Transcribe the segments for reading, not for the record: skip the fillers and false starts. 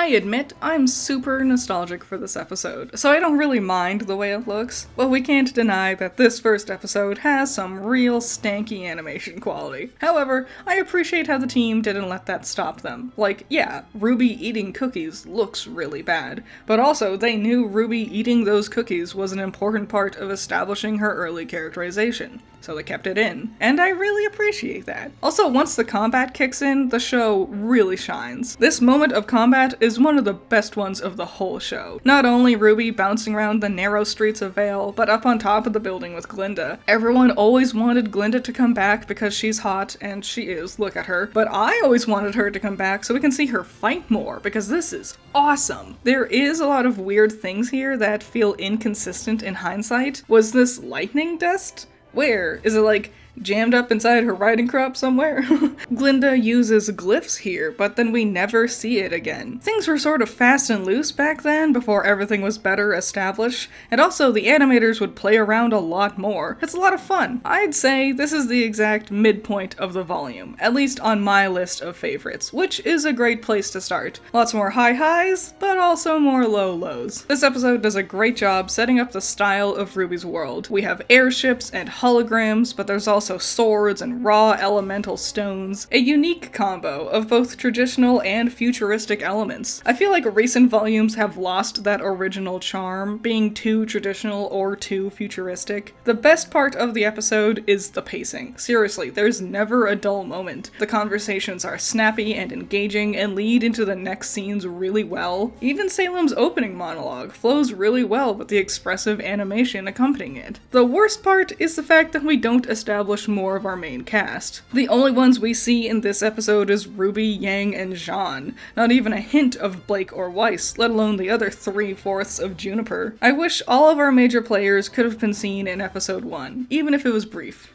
I admit, I'm super nostalgic for this episode, so I don't really mind the way it looks, but we can't deny that this first episode has some real stanky animation quality. However, I appreciate how the team didn't let that stop them. Like, yeah, RWBY eating cookies looks really bad, but also they knew RWBY eating those cookies was an important part of establishing her early characterization, so they kept it in, and I really appreciate that. Also, once the combat kicks in, the show really shines. This moment of combat is one of the best ones of the whole show. Not only RWBY bouncing around the narrow streets of Vale, but up on top of the building with Glinda. Everyone always wanted Glinda to come back because she's hot, and she is, look at her, but I always wanted her to come back so we can see her fight more, because this is awesome. There is a lot of weird things here that feel inconsistent in hindsight. Was this lightning dust? Where? Is it like jammed up inside her riding crop somewhere? Glinda uses glyphs here, but then we never see it again. Things were sort of fast and loose back then, before everything was better established, and also the animators would play around a lot more. It's a lot of fun. I'd say this is the exact midpoint of the volume, at least on my list of favorites, which is a great place to start. Lots more high highs, but also more low lows. This episode does a great job setting up the style of RWBY's world. We have airships and holograms, but there's also swords and raw elemental stones, a unique combo of both traditional and futuristic elements. I feel like recent volumes have lost that original charm, being too traditional or too futuristic. The best part of the episode is the pacing. Seriously, there's never a dull moment. The conversations are snappy and engaging and lead into the next scenes really well. Even Salem's opening monologue flows really well with the expressive animation accompanying it. The worst part is the fact that we don't establish more of our main cast. The only ones we see in this episode is RWBY, Yang, and Jean. Not even a hint of Blake or Weiss, let alone the other 3/4 of Juniper. I wish all of our major players could have been seen in episode 1, even if it was brief.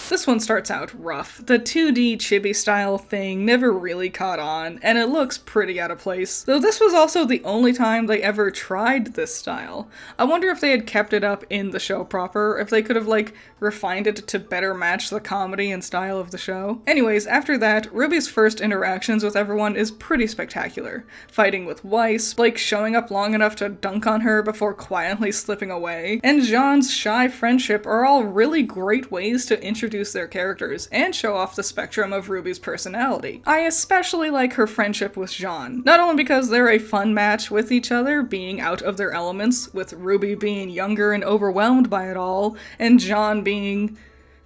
This one starts out rough. The 2D chibi style thing never really caught on, and it looks pretty out of place. Though this was also the only time they ever tried this style. I wonder if they had kept it up in the show proper, if they could have refined it to better match the comedy and style of the show. Anyways, after that, RWBY's first interactions with everyone is pretty spectacular. Fighting with Weiss, Blake showing up long enough to dunk on her before quietly slipping away, and Jean's shy friendship are all really great ways to introduce their characters and show off the spectrum of RWBY's personality. I especially like her friendship with Jean, not only because they're a fun match with each other, being out of their elements, with RWBY being younger and overwhelmed by it all, and Jean being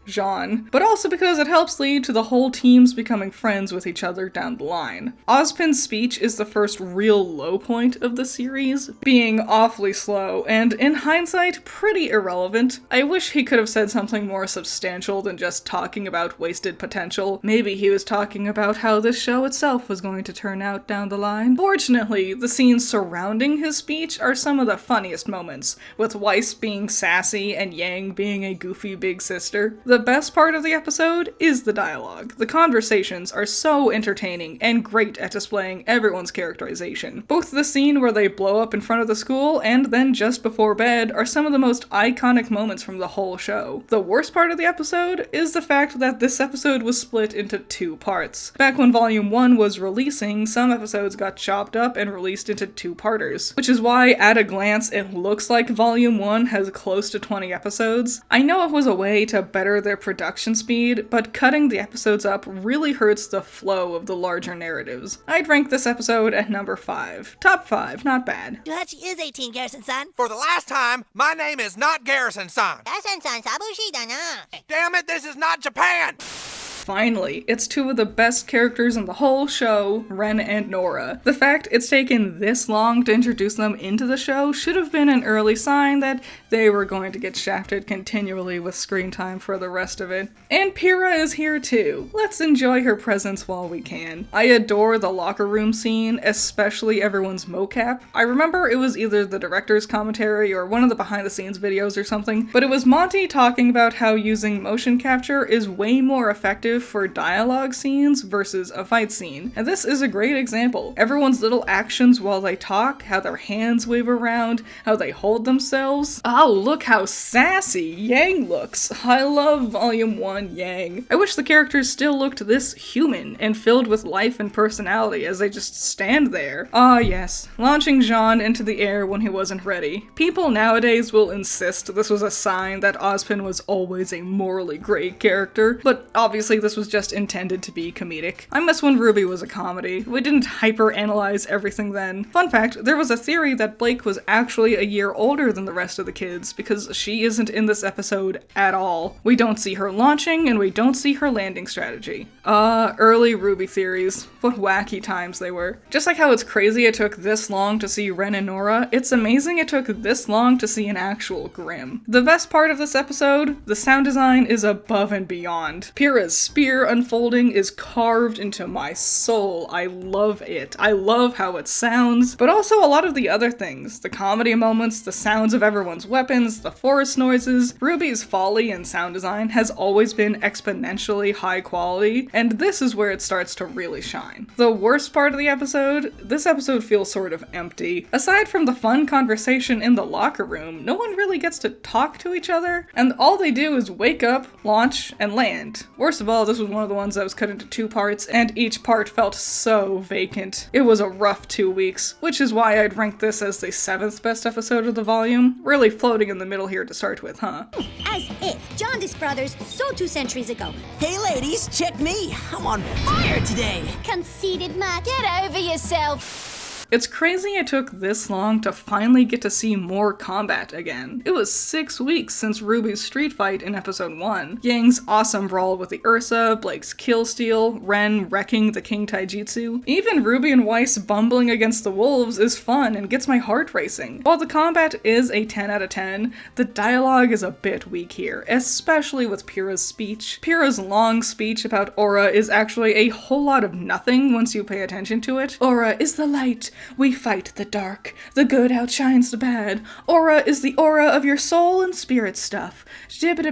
Jean, but also because it helps lead to the whole teams becoming friends with each other down the line. Ozpin's speech is the first real low point of the series, being awfully slow, and in hindsight, pretty irrelevant. I wish he could have said something more substantial than just talking about wasted potential. Maybe he was talking about how this show itself was going to turn out down the line. Fortunately, the scenes surrounding his speech are some of the funniest moments, with Weiss being sassy and Yang being a goofy big sister. The best part of the episode is the dialogue. The conversations are so entertaining and great at displaying everyone's characterization. Both the scene where they blow up in front of the school and then just before bed are some of the most iconic moments from the whole show. The worst part of the episode is the fact that this episode was split into 2 parts. Back when Volume 1 was releasing, some episodes got chopped up and released into 2-parters, which is why at a glance it looks like Volume 1 has close to 20 episodes. I know it was a way to better their production speed, but cutting the episodes up really hurts the flow of the larger narratives. I'd rank this episode at number 5. Top 5, not bad. Hachi is 18, Garrison-san. For the last time, my name is not Garrison-san. Garrison-san, sabushi da na. Damn it, this is not Japan! Finally, it's 2 of the best characters in the whole show, Ren and Nora. The fact it's taken this long to introduce them into the show should have been an early sign that they were going to get shafted continually with screen time for the rest of it. And Pyrrha is here too. Let's enjoy her presence while we can. I adore the locker room scene, especially everyone's mocap. I remember it was either the director's commentary or one of the behind the scenes videos or something, but it was Monty talking about how using motion capture is way more effective effective for dialogue scenes versus a fight scene, and this is a great example. Everyone's little actions while they talk, how their hands wave around, how they hold themselves. Oh, look how sassy Yang looks. I love Volume 1 Yang. I wish the characters still looked this human and filled with life and personality as they just stand there. Ah yes, launching Jean into the air when he wasn't ready. People nowadays will insist this was a sign that Ozpin was always a morally great character, but obviously this was just intended to be comedic. I miss when RWBY was a comedy. We didn't hyper-analyze everything then. Fun fact, there was a theory that Blake was actually a year older than the rest of the kids because she isn't in this episode at all. We don't see her launching and we don't see her landing strategy. Early RWBY theories. What wacky times they were. Just like how it's crazy it took this long to see Ren and Nora, it's amazing it took this long to see an actual Grimm. The best part of this episode, the sound design is above and beyond. Pyrrha's spear unfolding is carved into my soul. I love it. I love how it sounds, but also a lot of the other things. The comedy moments, the sounds of everyone's weapons, the forest noises. RWBY's folly and sound design has always been exponentially high quality, and this is where it starts to really shine. The worst part of the episode, this episode feels sort of empty. Aside from the fun conversation in the locker room, no one really gets to talk to each other, and all they do is wake up, launch, and land. Worst of all, this was one of the ones that was cut into 2 parts, and each part felt so vacant. It was a rough 2 weeks, which is why I'd rank this as the 7th best episode of the volume. Really floating in the middle here to start with, huh? As if Jaundice brothers so 2 centuries ago. Hey ladies, check me! I'm on fire today! Conceited much. Get over yourself. It's crazy it took this long to finally get to see more combat again. It was 6 weeks since RWBY's street fight in episode 1, Yang's awesome brawl with the Ursa, Blake's kill steal, Ren wrecking the King Taijutsu. Even RWBY and Weiss bumbling against the wolves is fun and gets my heart racing. While the combat is a 10 out of 10, the dialogue is a bit weak here, especially with Pyrrha's speech. Pyrrha's long speech about Aura is actually a whole lot of nothing once you pay attention to it. Aura is the light. We fight the dark. The good outshines the bad. Aura is the aura of your soul and spirit stuff. It's a bit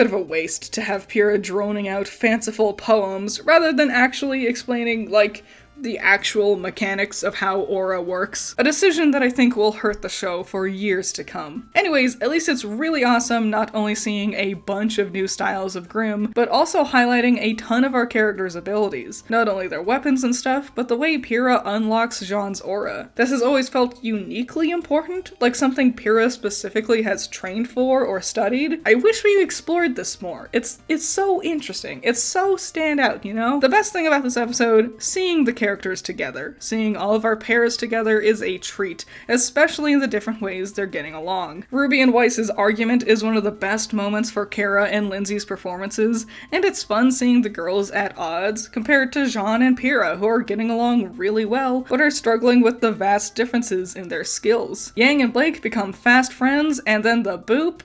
of a waste to have Pyrrha droning out fanciful poems rather than actually explaining, like, the actual mechanics of how Aura works. A decision that I think will hurt the show for years to come. Anyways, at least it's really awesome not only seeing a bunch of new styles of Grimm, but also highlighting a ton of our characters' abilities. Not only their weapons and stuff, but the way Pyrrha unlocks Jean's aura. This has always felt uniquely important, like something Pyrrha specifically has trained for or studied. I wish we explored this more. It's so interesting. It's so standout, you know? The best thing about this episode, seeing the characters together. Seeing all of our pairs together is a treat, especially in the different ways they're getting along. RWBY and Weiss's argument is one of the best moments for Kara and Lindsay's performances, and it's fun seeing the girls at odds compared to Jean and Pyrrha, who are getting along really well, but are struggling with the vast differences in their skills. Yang and Blake become fast friends, and then the boop,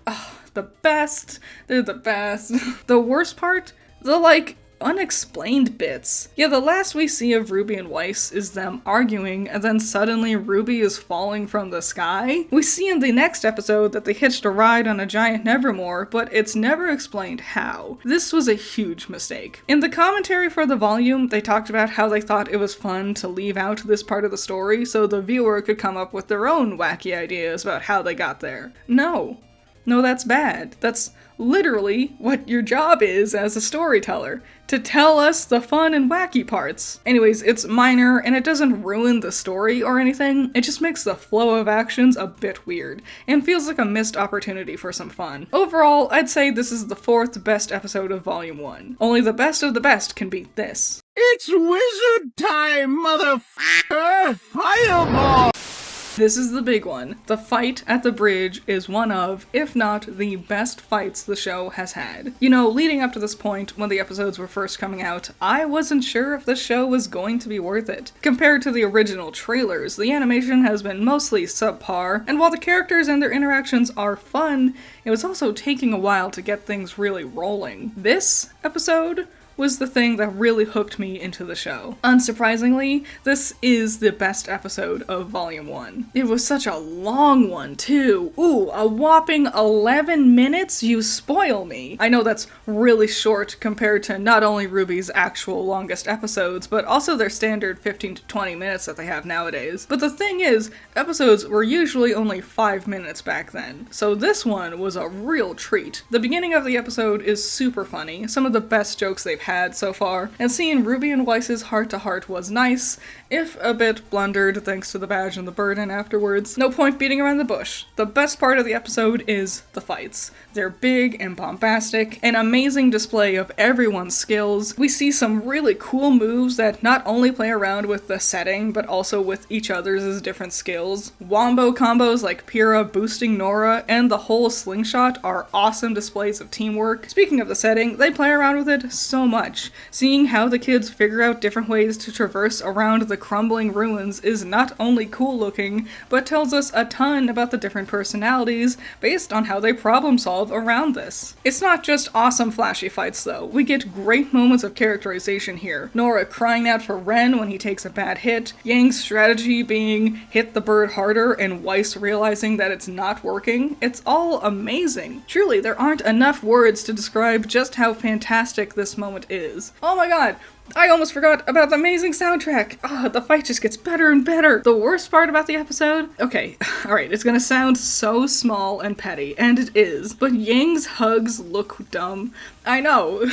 the best. They're the best. The worst part? The, unexplained bits. Yeah, the last we see of RWBY and Weiss is them arguing, and then suddenly RWBY is falling from the sky. We see in the next episode that they hitched a ride on a giant Nevermore, but it's never explained how. This was a huge mistake. In the commentary for the volume, they talked about how they thought it was fun to leave out this part of the story so the viewer could come up with their own wacky ideas about how they got there. No, that's bad. That's literally what your job is as a storyteller, to tell us the fun and wacky parts. Anyways, it's minor and it doesn't ruin the story or anything, it just makes the flow of actions a bit weird, and feels like a missed opportunity for some fun. Overall, I'd say this is the 4th best episode of Volume 1. Only the best of the best can beat this. It's wizard time, motherfucker! Fireball! This is the big one. The fight at the bridge is one of, if not the best fights the show has had. You know, leading up to this point, when the episodes were first coming out, I wasn't sure if the show was going to be worth it. Compared to the original trailers, the animation has been mostly subpar, and while the characters and their interactions are fun, it was also taking a while to get things really rolling. This episode was the thing that really hooked me into the show. Unsurprisingly, this is the best episode of Volume 1. It was such a long one, too. Ooh, a whopping 11 minutes? You spoil me. I know that's really short compared to not only RWBY's actual longest episodes, but also their standard 15 to 20 minutes that they have nowadays. But the thing is, episodes were usually only 5 minutes back then, so this one was a real treat. The beginning of the episode is super funny, some of the best jokes they've had so far, and seeing RWBY and Weiss's heart-to-heart was nice, if a bit blundered thanks to the badge and the burden afterwards. No point beating around the bush. The best part of the episode is the fights. They're big and bombastic, an amazing display of everyone's skills. We see some really cool moves that not only play around with the setting, but also with each other's different skills. Wombo combos like Pyrrha boosting Nora and the whole slingshot are awesome displays of teamwork. Speaking of the setting, they play around with it so much. Seeing how the kids figure out different ways to traverse around the crumbling ruins is not only cool looking, but tells us a ton about the different personalities based on how they problem solve around this. It's not just awesome flashy fights though, we get great moments of characterization here. Nora crying out for Ren when he takes a bad hit, Yang's strategy being hit the bird harder and Weiss realizing that it's not working. It's all amazing. Truly, there aren't enough words to describe just how fantastic this moment is. Oh my god! I almost forgot about the amazing soundtrack! The fight just gets better and better! The worst part about the episode? Okay, alright, it's gonna sound so small and petty, and it is, but Yang's hugs look dumb. I know.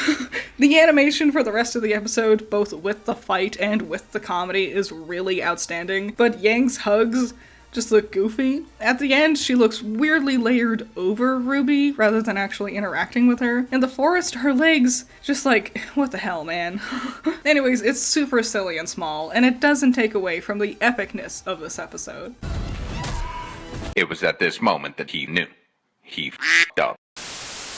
The animation for the rest of the episode, both with the fight and with the comedy, is really outstanding, but Yang's hugs just look goofy. At the end, she looks weirdly layered over RWBY rather than actually interacting with her. In the forest, her legs just like, what the hell, man? Anyways, it's super silly and small, and it doesn't take away from the epicness of this episode. It was at this moment that he knew. He f***ed up.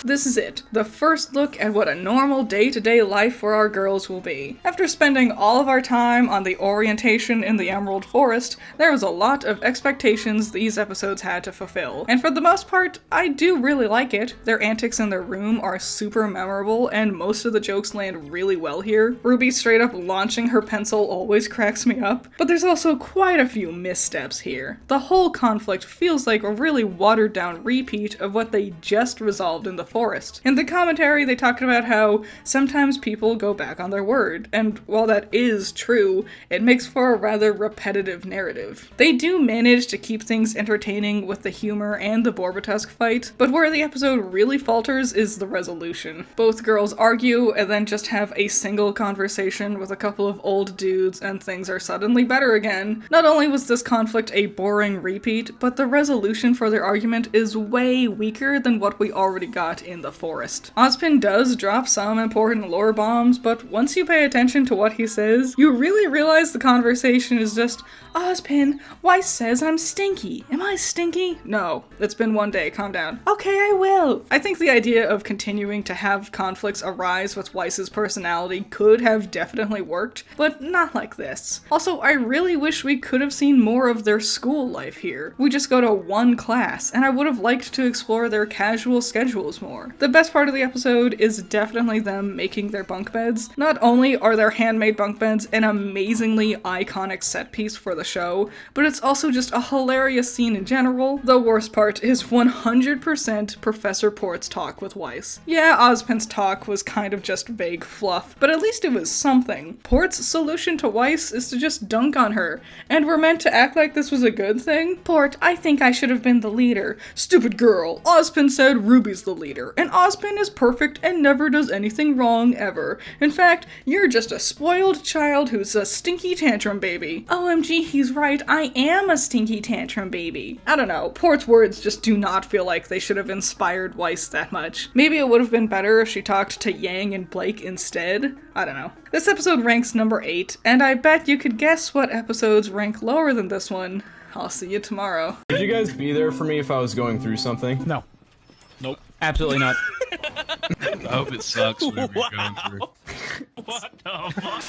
This is it, the first look at what a normal day-to-day life for our girls will be. After spending all of our time on the orientation in the Emerald Forest, there was a lot of expectations these episodes had to fulfill. And for the most part, I do really like it. Their antics in their room are super memorable, and most of the jokes land really well here. RWBY straight up launching her pencil always cracks me up, but there's also quite a few missteps here. The whole conflict feels like a really watered down repeat of what they just resolved in the forest. In the commentary, they talked about how sometimes people go back on their word, and while that is true, it makes for a rather repetitive narrative. They do manage to keep things entertaining with the humor and the Borbatusk fight, but where the episode really falters is the resolution. Both girls argue and then just have a single conversation with a couple of old dudes and things are suddenly better again. Not only was this conflict a boring repeat, but the resolution for their argument is way weaker than what we already got in the forest. Ozpin does drop some important lore bombs, but once you pay attention to what he says, you really realize the conversation is just, Ozpin, Weiss says I'm stinky. Am I stinky? No. It's been one day, calm down. Okay, I will. I think the idea of continuing to have conflicts arise with Weiss's personality could have definitely worked, but not like this. Also, I really wish we could have seen more of their school life here. We just go to one class, and I would have liked to explore their casual schedules more. The best part of the episode is definitely them making their bunk beds. Not only are their handmade bunk beds an amazingly iconic set piece for the show, but it's also just a hilarious scene in general. The worst part is 100% Professor Port's talk with Weiss. Yeah, Ozpin's talk was kind of just vague fluff, but at least it was something. Port's solution to Weiss is to just dunk on her, and we're meant to act like this was a good thing? Port, I think I should have been the leader. Stupid girl, Ozpin said RWBY's the leader, and Ozpin is perfect and never does anything wrong ever. In fact, you're just a spoiled child who's a stinky tantrum baby. OMG, he's right, I am a stinky tantrum baby. I don't know, Port's words just do not feel like they should have inspired Weiss that much. Maybe it would have been better if she talked to Yang and Blake instead. I don't know. This episode ranks number 8, and I bet you could guess what episodes rank lower than this one. I'll see you tomorrow. Would you guys be there for me if I was going through something? No. Nope. Absolutely not. I hope it sucks whatever you're going through. What the fuck?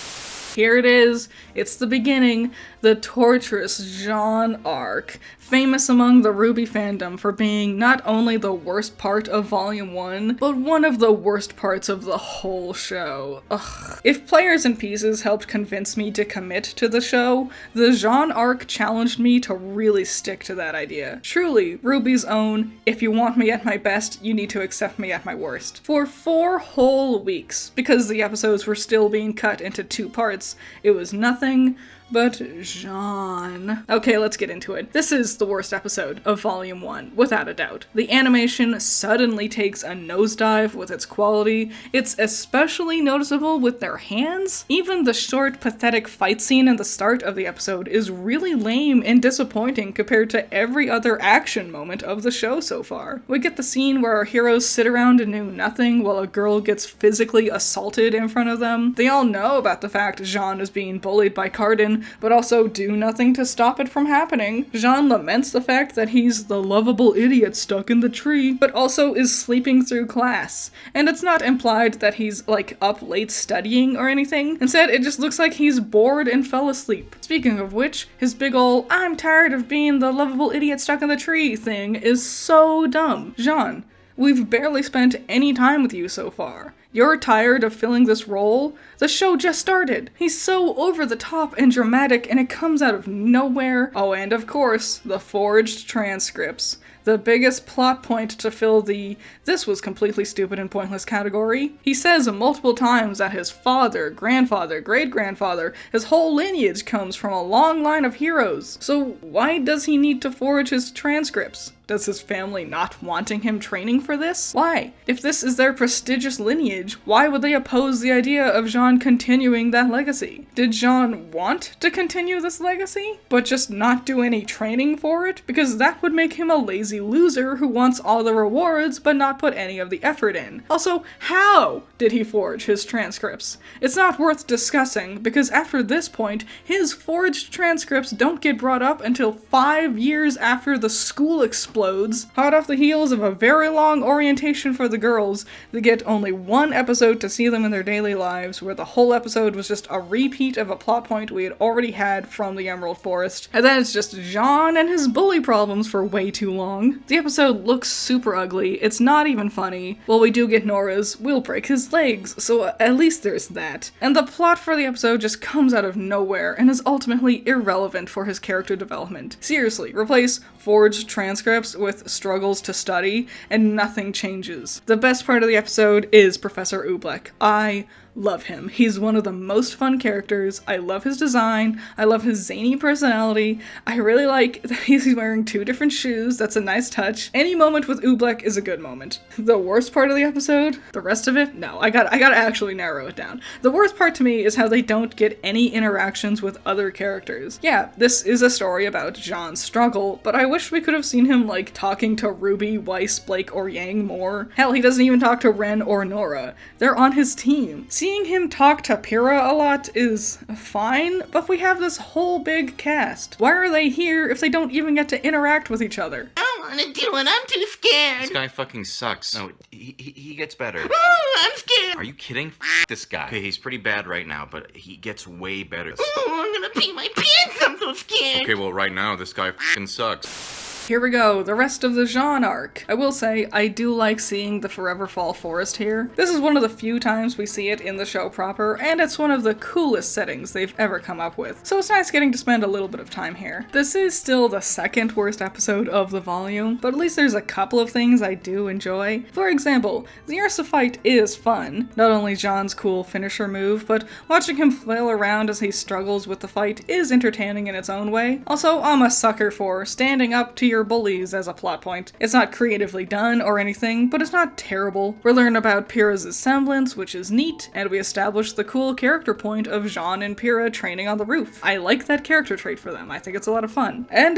Here it is. It's the beginning. The torturous Jean arc. famous among the RWBY fandom for being not only the worst part of Volume 1, but one of the worst parts of the whole show. Ugh. If Players and Pieces helped convince me to commit to the show, the Jean arc challenged me to really stick to that idea. Truly, RWBY's own, if you want me at my best, you need to accept me at my worst. For 4 whole weeks, because the episodes were still being cut into 2 parts, it was nothing but Jean. Okay, let's get into it. This is the worst episode of Volume 1, without a doubt. The animation suddenly takes a nosedive with its quality. It's especially noticeable with their hands. Even the short, pathetic fight scene in the start of the episode is really lame and disappointing compared to every other action moment of the show so far. We get the scene where our heroes sit around and do nothing while a girl gets physically assaulted in front of them. They all know about the fact Jean is being bullied by Cardin, but also do nothing to stop it from happening. Jean laments the fact that he's the lovable idiot stuck in the tree, but also is sleeping through class. And it's not implied that he's, like, up late studying or anything. Instead, it just looks like he's bored and fell asleep. Speaking of which, his big ol' "I'm tired of being the lovable idiot stuck in the tree" thing is so dumb. Jean, we've barely spent any time with you so far. You're tired of filling this role? The show just started. He's so over the top and dramatic, and it comes out of nowhere. Oh, and of course, the forged transcripts. The biggest plot point to fill the "this was completely stupid and pointless" category. He says multiple times that his father, grandfather, great-grandfather, his whole lineage comes from a long line of heroes. So why does he need to forge his transcripts? Does his family not wanting him training for this? Why? If this is their prestigious lineage, why would they oppose the idea of Jean continuing that legacy? Did Jean want to continue this legacy, but just not do any training for it? Because that would make him a lazy loser who wants all the rewards but not put any of the effort in. Also, how did he forge his transcripts? It's not worth discussing, because after this point, his forged transcripts don't get brought up until 5 years after the school explodes, hot off the heels of a very long orientation for the girls. They get only 1 episode to see them in their daily lives, where the whole episode was just a repeat of a plot point we had already had from the Emerald Forest, and then it's just Jean and his bully problems for way too long. The episode looks super ugly, it's not even funny. Well, we do get Nora's "we'll break his legs," so at least there's that. And the plot for the episode just comes out of nowhere and is ultimately irrelevant for his character development. Seriously, replace forged transcripts with struggles to study, and nothing changes. The best part of the episode is Professor Oobleck. I love him. He's one of the most fun characters. I love his design. I love his zany personality. I really like that he's wearing 2 different shoes. That's a nice touch. Any moment with Oobleck is a good moment. The worst part of the episode? The rest of it? No, I gotta actually narrow it down. The worst part to me is how they don't get any interactions with other characters. Yeah, this is a story about Jean's struggle, but I wish we could have seen him, like, talking to Ruby, Weiss, Blake, or Yang more. Hell, he doesn't even talk to Ren or Nora. They're on his team. Seeing him talk to Pyrrha a lot is fine, but we have this whole big cast. Why are they here if they don't even get to interact with each other? I don't want to do it. I'm too scared. This guy fucking sucks. No, he gets better. I'm scared. Are you kidding? This guy. Okay, he's pretty bad right now, but he gets way better. I'm gonna pee my pants. I'm so scared. Okay, well, right now, this guy fucking sucks. Here we go, the rest of the Jean arc. I will say, I do like seeing the Forever Fall Forest here. This is one of the few times we see it in the show proper, and it's one of the coolest settings they've ever come up with, so it's nice getting to spend a little bit of time here. This is still the 2nd worst episode of the volume, but at least there's a couple of things I do enjoy. For example, the Ursa fight is fun. Not only Jean's cool finisher move, but watching him flail around as he struggles with the fight is entertaining in its own way. Also, I'm a sucker for standing up to your bullies as a plot point. It's not creatively done or anything, but it's not terrible. We learn about Pyrrha's semblance, which is neat, and we establish the cool character point of Jean and Pyrrha training on the roof. I like that character trait for them. I think it's a lot of fun. And,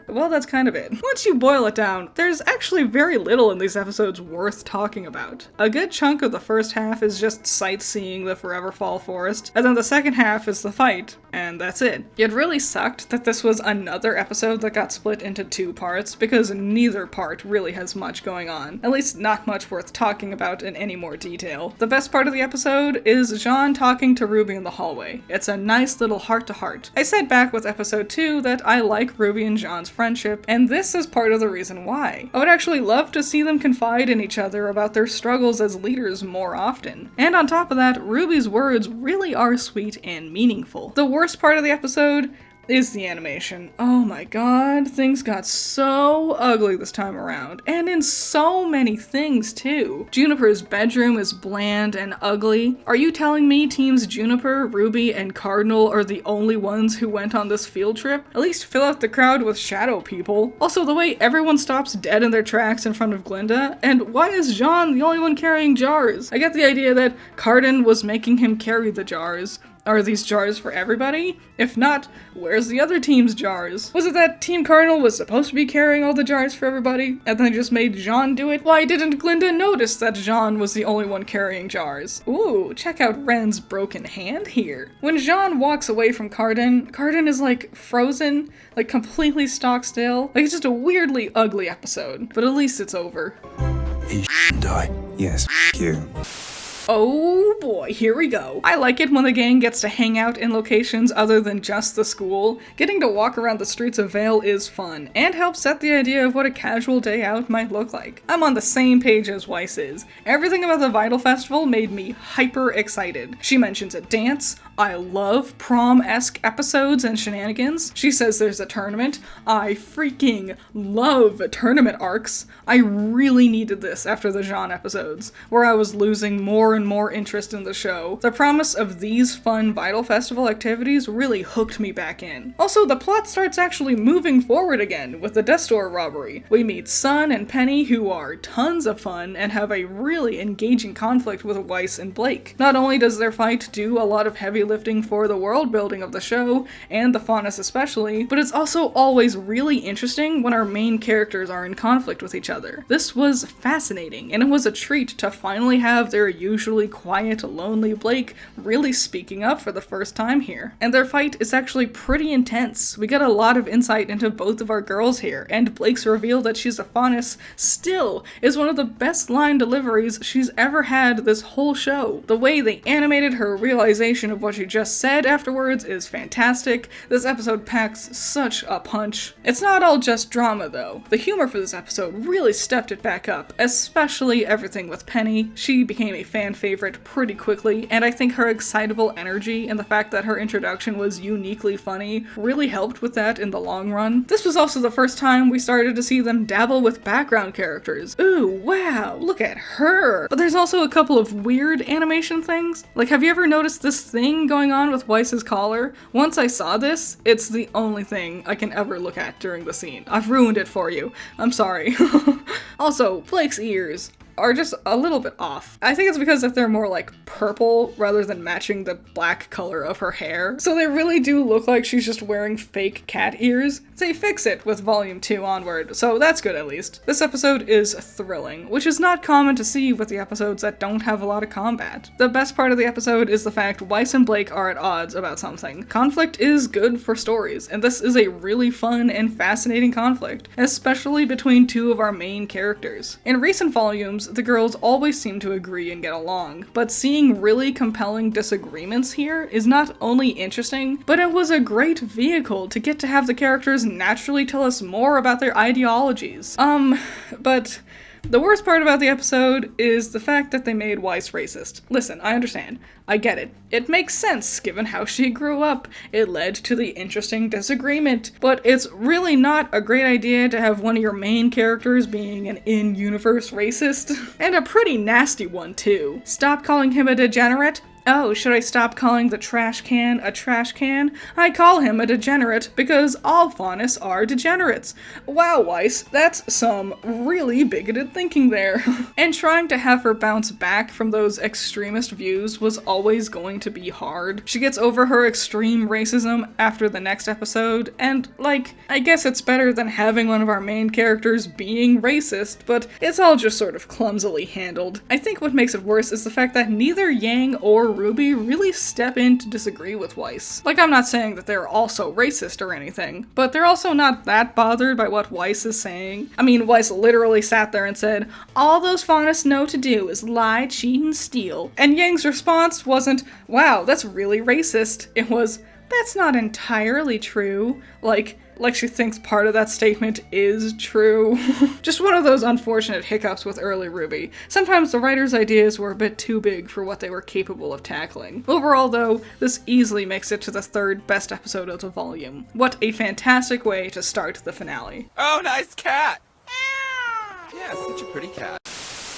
well, that's kind of it. Once you boil it down, there's actually very little in these episodes worth talking about. A good chunk of the first half is just sightseeing the Forever Fall Forest, and then the second half is the fight, and that's it. It really sucked that this was another episode that got split into 2 parts, because neither part really has much going on. At least not much worth talking about in any more detail. The best part of the episode is Jean talking to Ruby in the hallway. It's a nice little heart-to-heart. I said back with episode 2 that I like Ruby and Jean's friendship, and this is part of the reason why. I would actually love to see them confide in each other about their struggles as leaders more often. And on top of that, RWBY's words really are sweet and meaningful. The worst part of the episode is the animation. Oh my god, things got so ugly this time around, and in so many things too. Juniper's bedroom is bland and ugly. Are you telling me teams Juniper, RWBY, and Cardinal are the only ones who went on this field trip? At least fill out the crowd with shadow people. Also, the way everyone stops dead in their tracks in front of Glinda, and why is Jean the only one carrying jars? I get the idea that Cardin was making him carry the jars. Are these jars for everybody? If not, where's the other team's jars? Was it that Team Cardinal was supposed to be carrying all the jars for everybody, and then just made Jean do it? Why didn't Glinda notice that Jean was the only one carrying jars? Ooh, check out Ren's broken hand here. When Jean walks away from Cardin is like frozen, like completely stock still. Like it's just a weirdly ugly episode, but at least it's over. He die. Yes, you. Oh boy, here we go. I like it when the gang gets to hang out in locations other than just the school. Getting to walk around the streets of Vale is fun, and helps set the idea of what a casual day out might look like. I'm on the same page as Weiss is. Everything about the Vital Festival made me hyper excited. She mentions a dance. I love prom-esque episodes and shenanigans. She says there's a tournament. I freaking love tournament arcs. I really needed this after the Jean episodes, where I was losing more and more interest in the show. The promise of these fun Vital Festival activities really hooked me back in. Also, the plot starts actually moving forward again with the Death Store robbery. We meet Sun and Penny, who are tons of fun and have a really engaging conflict with Weiss and Blake. Not only does their fight do a lot of heavy lifting for the world building of the show, and the faunus especially, but it's also always really interesting when our main characters are in conflict with each other. This was fascinating, and it was a treat to finally have their usually quiet, lonely Blake really speaking up for the first time here. And their fight is actually pretty intense. We get a lot of insight into both of our girls here, and Blake's reveal that she's a faunus still is one of the best line deliveries she's ever had this whole show. The way they animated her realization of what she just said afterwards is fantastic. This episode packs such a punch. It's not all just drama though. The humor for this episode really stepped it back up, especially everything with Penny. She became a fan favorite pretty quickly, and I think her excitable energy and the fact that her introduction was uniquely funny really helped with that in the long run. This was also the first time we started to see them dabble with background characters. Ooh, wow, look at her! But there's also a couple of weird animation things. Like, have you ever noticed this thing going on with Weiss's collar? Once I saw this, it's the only thing I can ever look at during the scene. I've ruined it for you. I'm sorry. Also, Blake's ears are just a little bit off. I think it's because that they're more like purple rather than matching the black color of her hair. So they really do look like she's just wearing fake cat ears. They fix it with volume 2 onward, so that's good at least. This episode is thrilling, which is not common to see with the episodes that don't have a lot of combat. The best part of the episode is the fact Weiss and Blake are at odds about something. Conflict is good for stories, and this is a really fun and fascinating conflict, especially between two of our main characters. In recent volumes, the girls always seem to agree and get along, but seeing really compelling disagreements here is not only interesting, but it was a great vehicle to get to have the characters naturally tell us more about their ideologies. But the worst part about the episode is the fact that they made Weiss racist. Listen, I understand. I get it. It makes sense given how she grew up. It led to the interesting disagreement. But it's really not a great idea to have one of your main characters being an in-universe racist. And a pretty nasty one, too. Stop calling him a degenerate. Oh, should I stop calling the trash can a trash can? I call him a degenerate because all faunus are degenerates. Wow, Weiss, that's some really bigoted thinking there. And trying to have her bounce back from those extremist views was always going to be hard. She gets over her extreme racism after the next episode, and, like, I guess it's better than having one of our main characters being racist, but it's all just sort of clumsily handled. I think what makes it worse is the fact that neither Yang or RWBY really step in to disagree with Weiss. Like, I'm not saying that they're also racist or anything, but they're also not that bothered by what Weiss is saying. I mean, Weiss literally sat there and said, all those faunus know to do is lie, cheat, and steal. And Yang's response wasn't, wow, that's really racist. It was, that's not entirely true. Like, Like she thinks part of that statement is true. Just one of those unfortunate hiccups with early RWBY. Sometimes the writer's ideas were a bit too big for what they were capable of tackling. Overall though, this easily makes it to the third best episode of the volume. What a fantastic way to start the finale. Oh, nice cat! Yeah, such a pretty cat.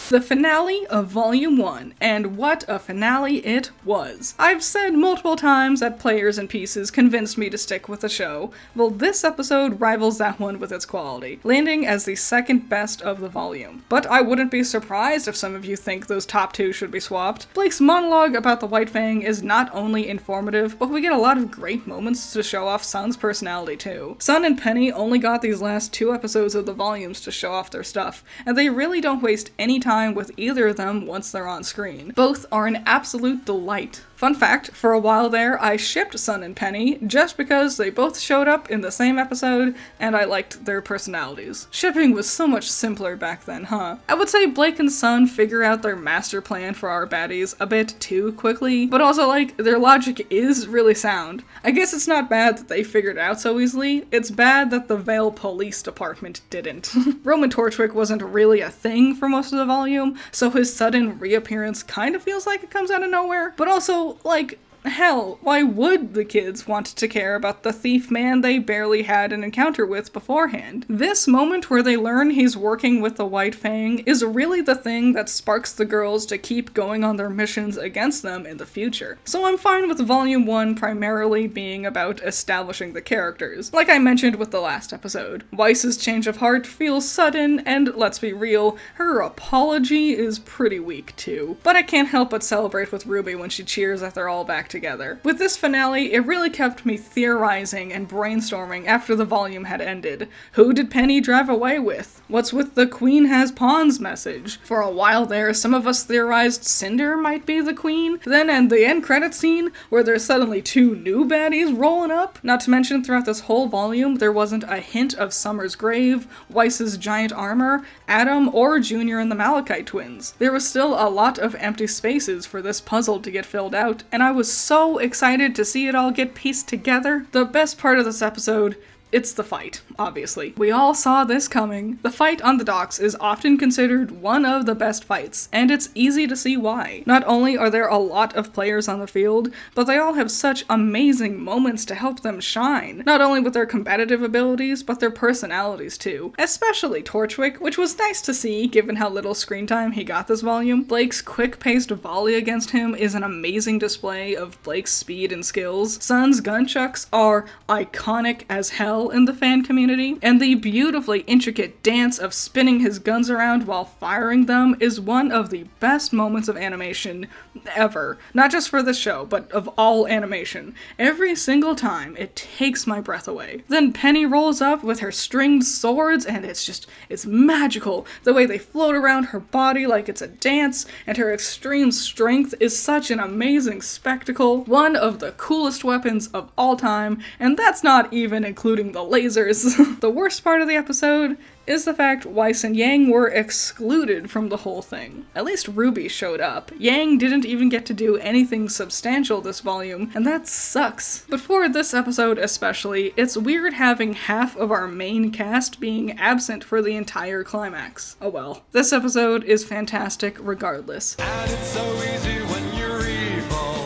The finale of Volume 1, and what a finale it was. I've said multiple times that Players and Pieces convinced me to stick with the show. Well, this episode rivals that one with its quality, landing as the second best of the volume. But I wouldn't be surprised if some of you think those top two should be swapped. Blake's monologue about the White Fang is not only informative, but we get a lot of great moments to show off Sun's personality too. Sun and Penny only got these last 2 episodes of the volumes to show off their stuff, and they really don't waste any time with either of them once they're on screen. Both are an absolute delight. Fun fact, for a while there, I shipped Sun and Penny just because they both showed up in the same episode and I liked their personalities. Shipping was so much simpler back then, huh? I would say Blake and Sun figure out their master plan for our baddies a bit too quickly, but also like, their logic is really sound. I guess it's not bad that they figured it out so easily, it's bad that the Vale Police Department didn't. Roman Torchwick wasn't really a thing for most of the volume, so his sudden reappearance kind of feels like it comes out of nowhere, but also like, hell, why would the kids want to care about the thief man they barely had an encounter with beforehand? This moment where they learn he's working with the White Fang is really the thing that sparks the girls to keep going on their missions against them in the future. So I'm fine with Volume 1 primarily being about establishing the characters. Like I mentioned with the last episode, Weiss's change of heart feels sudden, and let's be real, her apology is pretty weak too. But I can't help but celebrate with RWBY when she cheers that they're all back together. With this finale, it really kept me theorizing and brainstorming after the volume had ended. Who did Penny drive away with? What's with the Queen has pawns message? For a while there, some of us theorized Cinder might be the Queen. Then in the end credit scene, where there's suddenly 2 new baddies rolling up. Not to mention throughout this whole volume, there wasn't a hint of Summer's grave, Weiss's giant armor, Adam, or Junior and the Malachite twins. There was still a lot of empty spaces for this puzzle to get filled out, and I was so excited to see it all get pieced together. The best part of this episode, it's the fight, obviously. We all saw this coming. The fight on the docks is often considered one of the best fights, and it's easy to see why. Not only are there a lot of players on the field, but they all have such amazing moments to help them shine. Not only with their competitive abilities, but their personalities too. Especially Torchwick, which was nice to see given how little screen time he got this volume. Blake's quick-paced volley against him is an amazing display of Blake's speed and skills. Sun's gunchucks are iconic as hell in the fan community, and the beautifully intricate dance of spinning his guns around while firing them is one of the best moments of animation ever. Not just for this show, but of all animation. Every single time, it takes my breath away. Then Penny rolls up with her stringed swords, and it's magical. The way they float around her body like it's a dance, and her extreme strength is such an amazing spectacle. One of the coolest weapons of all time, and that's not even including the lasers. The worst part of the episode is the fact Weiss and Yang were excluded from the whole thing. At least RWBY showed up. Yang didn't even get to do anything substantial this volume, and that sucks. But for this episode especially, it's weird having half of our main cast being absent for the entire climax. Oh well. This episode is fantastic regardless. And it's so easy when you're evil.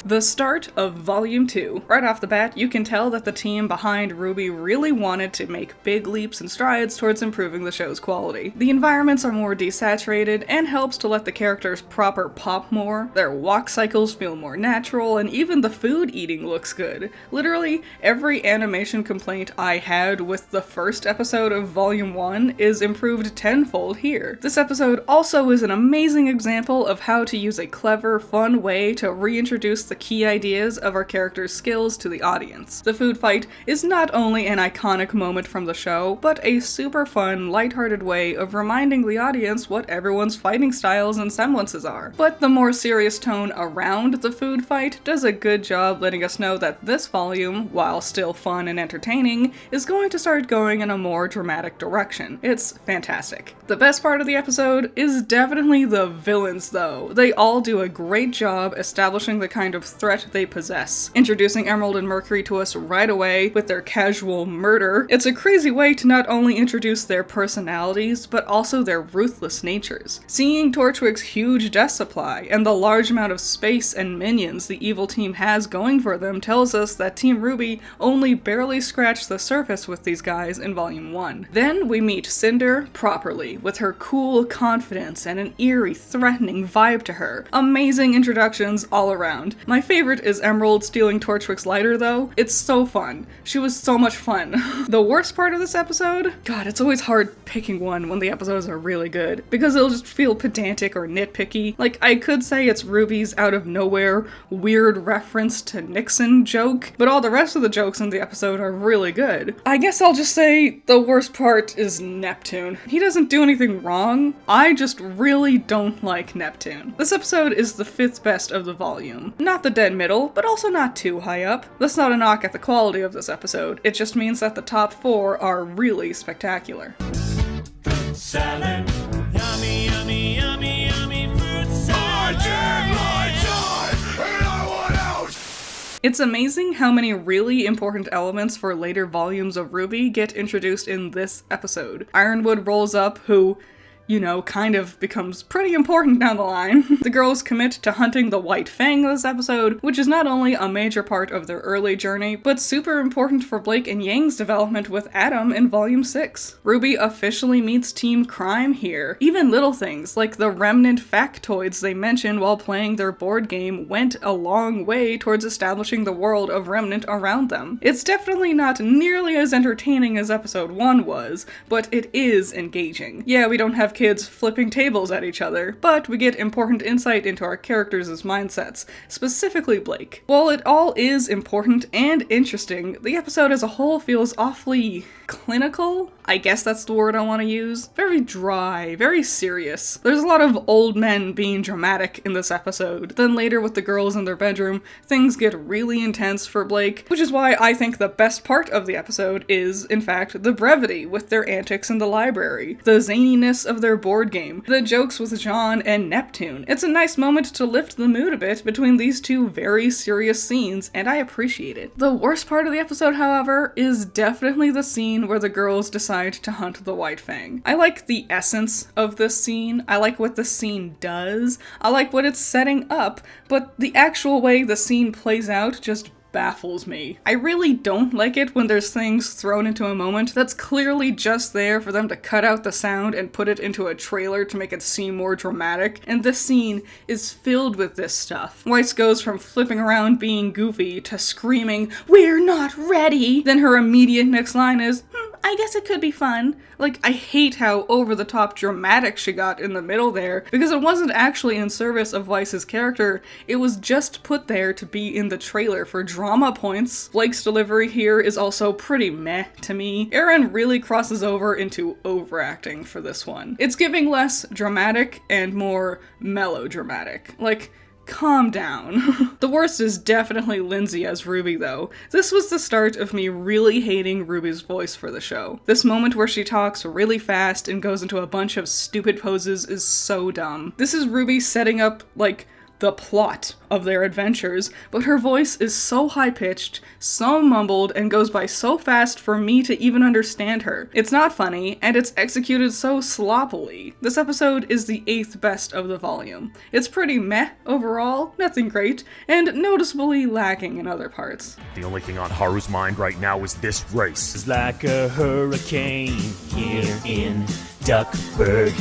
The start of Volume 2. Right off the bat, you can tell that the team behind RWBY really wanted to make big leaps and strides towards improving the show's quality. The environments are more desaturated and helps to let the characters proper pop more, their walk cycles feel more natural, and even the food eating looks good. Literally, every animation complaint I had with the first episode of Volume 1 is improved tenfold here. This episode also is an amazing example of how to use a clever, fun way to reintroduce the key ideas of our characters' skills to the audience. The food fight is not only an iconic moment from the show, but a super fun, lighthearted way of reminding the audience what everyone's fighting styles and semblances are. But the more serious tone around the food fight does a good job letting us know that this volume, while still fun and entertaining, is going to start going in a more dramatic direction. It's fantastic. The best part of the episode is definitely the villains though. They all do a great job establishing the kind of threat they possess, introducing Emerald and Mercury to us right away with their casual murder. It's a crazy way to not only introduce their personalities, but also their ruthless natures. Seeing Torchwick's huge death supply and the large amount of space and minions the evil team has going for them tells us that Team RWBY only barely scratched the surface with these guys in Volume 1. Then we meet Cinder properly, with her cool confidence and an eerie, threatening vibe to her. Amazing introductions all around. My favorite is Emerald stealing Torchwick's lighter though. It's so fun. She was so much fun. The worst part of this episode? God, it's always hard picking one when the episodes are really good, because it'll just feel pedantic or nitpicky. Like, I could say it's RWBY's out of nowhere weird reference to Nixon joke, but all the rest of the jokes in the episode are really good. I guess I'll just say the worst part is Neptune. He doesn't do anything wrong, I just really don't like Neptune. This episode is the 5th best of the volume. Not the dead middle, but also not too high up. That's not a knock at the quality of this episode, it just means that the top 4 are really spectacular. Salad. Yummy, yummy, yummy, yummy fruit salad. It's amazing how many really important elements for later volumes of RWBY get introduced in this episode. Ironwood rolls up, who, you know, kind of becomes pretty important down the line. The girls commit to hunting the White Fang this episode, which is not only a major part of their early journey, but super important for Blake and Yang's development with Adam in Volume 6. RWBY officially meets Team Crime here. Even little things, like the remnant factoids they mentioned while playing their board game, went a long way towards establishing the world of Remnant around them. It's definitely not nearly as entertaining as Episode 1 was, but it is engaging. Yeah, we don't have kids flipping tables at each other, but we get important insight into our characters' mindsets, specifically Blake. While it all is important and interesting, the episode as a whole feels awfully clinical? I guess that's the word I want to use. Very dry, very serious. There's a lot of old men being dramatic in this episode. Then later with the girls in their bedroom, things get really intense for Blake, which is why I think the best part of the episode is, in fact, the brevity with their antics in the library, the zaniness of their board game, the jokes with John and Neptune. It's a nice moment to lift the mood a bit between these two very serious scenes, and I appreciate it. The worst part of the episode, however, is definitely the scene where the girls decide to hunt the White Fang. I like the essence of this scene, I like what the scene does, I like what it's setting up, but the actual way the scene plays out just baffles me. I really don't like it when there's things thrown into a moment that's clearly just there for them to cut out the sound and put it into a trailer to make it seem more dramatic, and this scene is filled with this stuff. Weiss goes from flipping around being goofy to screaming, "We're not ready!" Then her immediate next line is, I guess it could be fun. Like, I hate how over-the-top dramatic she got in the middle there, because it wasn't actually in service of Weiss's character, it was just put there to be in the trailer for drama points. Blake's delivery here is also pretty meh to me. Aaron really crosses over into overacting for this one. It's giving less dramatic and more melodramatic. Like, calm down. The worst is definitely Lindsay as RWBY though. This was the start of me really hating RWBY's voice for the show. This moment where she talks really fast and goes into a bunch of stupid poses is so dumb. This is RWBY setting up, like, the plot of their adventures, but her voice is so high-pitched, so mumbled, and goes by so fast for me to even understand her. It's not funny, and it's executed so sloppily. This episode is the 8th best of the volume. It's pretty meh overall, nothing great, and noticeably lacking in other parts. The only thing on Haru's mind right now is this race. It's like a hurricane here in Duckburg.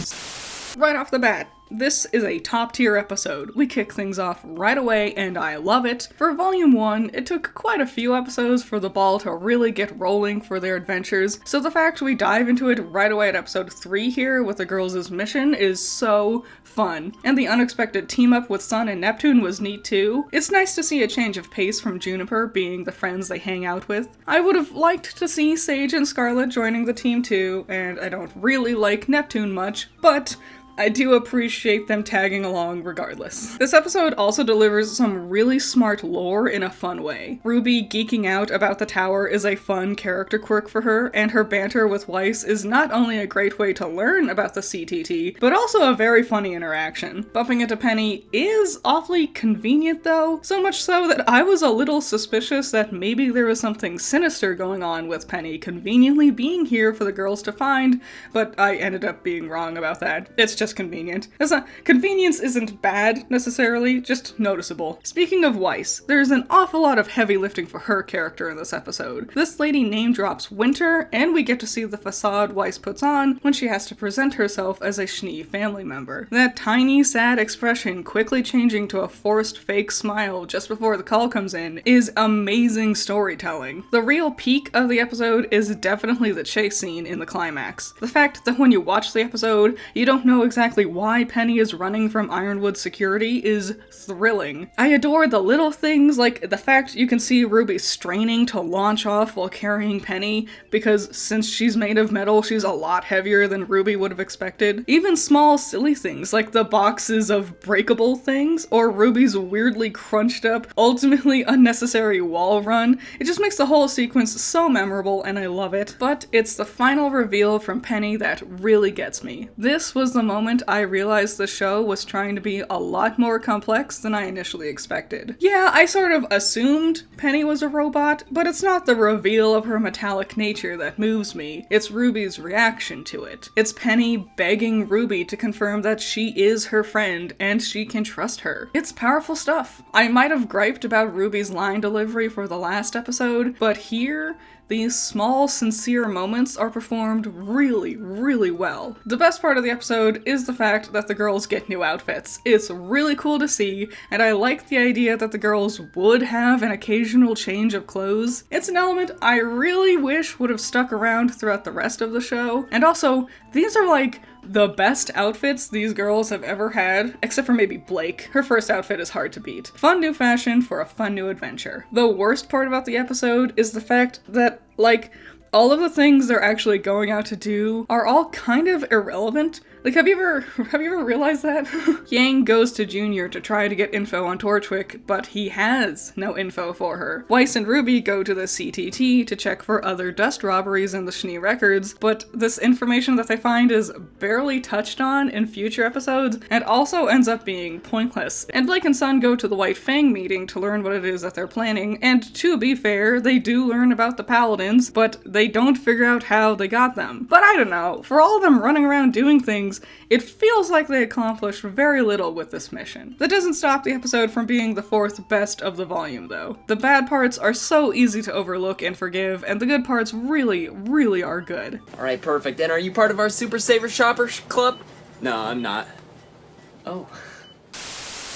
Right off the bat, this is a top tier episode. We kick things off right away and I love it. For Volume 1, it took quite a few episodes for the ball to really get rolling for their adventures, so the fact we dive into it right away at episode 3 here with the girls' mission is so fun. And the unexpected team up with Sun and Neptune was neat too. It's nice to see a change of pace from Juniper being the friends they hang out with. I would have liked to see Sage and Scarlet joining the team too, and I don't really like Neptune much, but I do appreciate them tagging along regardless. This episode also delivers some really smart lore in a fun way. RWBY geeking out about the tower is a fun character quirk for her, and her banter with Weiss is not only a great way to learn about the CTT, but also a very funny interaction. Bumping into Penny is awfully convenient though, so much so that I was a little suspicious that maybe there was something sinister going on with Penny conveniently being here for the girls to find, but I ended up being wrong about that. It's just convenient. Convenience isn't bad, necessarily, just noticeable. Speaking of Weiss, there's an awful lot of heavy lifting for her character in this episode. This lady name drops Winter, and we get to see the facade Weiss puts on when she has to present herself as a Schnee family member. That tiny, sad expression quickly changing to a forced fake smile just before the call comes in is amazing storytelling. The real peak of the episode is definitely the chase scene in the climax. The fact that when you watch the episode, you don't know exactly why Penny is running from Ironwood security is thrilling. I adore the little things, like the fact you can see RWBY straining to launch off while carrying Penny, because since she's made of metal, she's a lot heavier than RWBY would have expected. Even small silly things, like the boxes of breakable things, or RWBY's weirdly crunched up, ultimately unnecessary wall run, it just makes the whole sequence so memorable and I love it. But it's the final reveal from Penny that really gets me. This was the moment I realized the show was trying to be a lot more complex than I initially expected. Yeah, I sort of assumed Penny was a robot, but it's not the reveal of her metallic nature that moves me, it's RWBY's reaction to it. It's Penny begging RWBY to confirm that she is her friend and she can trust her. It's powerful stuff. I might have griped about RWBY's line delivery for the last episode, but here, these small, sincere moments are performed really, really well. The best part of the episode is the fact that the girls get new outfits. It's really cool to see, and I like the idea that the girls would have an occasional change of clothes. It's an element I really wish would have stuck around throughout the rest of the show, and also, these are like the best outfits these girls have ever had, except for maybe Blake. Her first outfit is hard to beat. Fun new fashion for a fun new adventure. The worst part about the episode is the fact that, like, all of the things they're actually going out to do are all kind of irrelevant. Like, have you ever realized that? Yang goes to Junior to try to get info on Torchwick, but he has no info for her. Weiss and RWBY go to the CTT to check for other dust robberies in the Schnee records, but this information that they find is barely touched on in future episodes, and also ends up being pointless. And Blake and Sun go to the White Fang meeting to learn what it is that they're planning, and to be fair, they do learn about the Paladins, but they don't figure out how they got them. But I don't know, for all of them running around doing things, it feels like they accomplished very little with this mission. That doesn't stop the episode from being the fourth best of the volume, though. The bad parts are so easy to overlook and forgive, and the good parts really, really are good. Alright, perfect. And are you part of our Super Saver Shoppers Club? No, I'm not. Oh.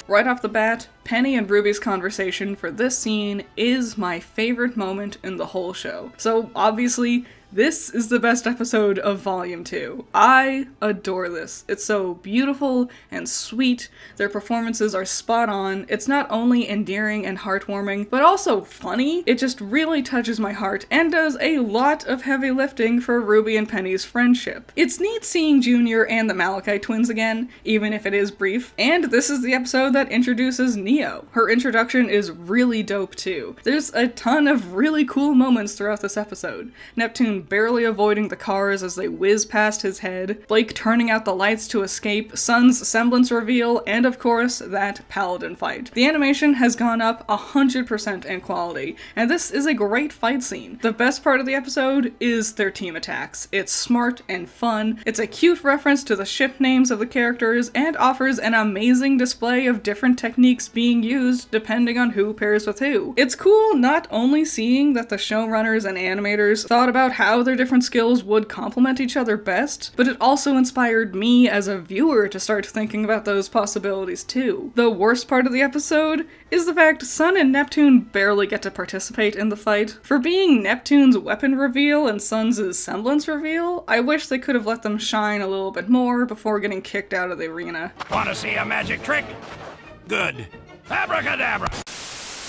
Right off the bat, Penny and RWBY's conversation for this scene is my favorite moment in the whole show. So obviously, this is the best episode of Volume 2. I adore this. It's so beautiful and sweet. Their performances are spot on. It's not only endearing and heartwarming, but also funny. It just really touches my heart and does a lot of heavy lifting for RWBY and Penny's friendship. It's neat seeing Junior and the Malachite twins again, even if it is brief. And this is the episode that introduces Neo. Her introduction is really dope too. There's a ton of really cool moments throughout this episode. Neptune barely avoiding the cars as they whiz past his head, Blake turning out the lights to escape, Sun's semblance reveal, and of course, that Paladin fight. The animation has gone up 100% in quality, and this is a great fight scene. The best part of the episode is their team attacks. It's smart and fun, it's a cute reference to the ship names of the characters, and offers an amazing display of different techniques being used depending on who pairs with who. It's cool not only seeing that the showrunners and animators thought about how their different skills would complement each other best, but it also inspired me as a viewer to start thinking about those possibilities too. The worst part of the episode is the fact Sun and Neptune barely get to participate in the fight. For being Neptune's weapon reveal and Sun's semblance reveal, I wish they could have let them shine a little bit more before getting kicked out of the arena. Want to see a magic trick? Good. Abracadabra!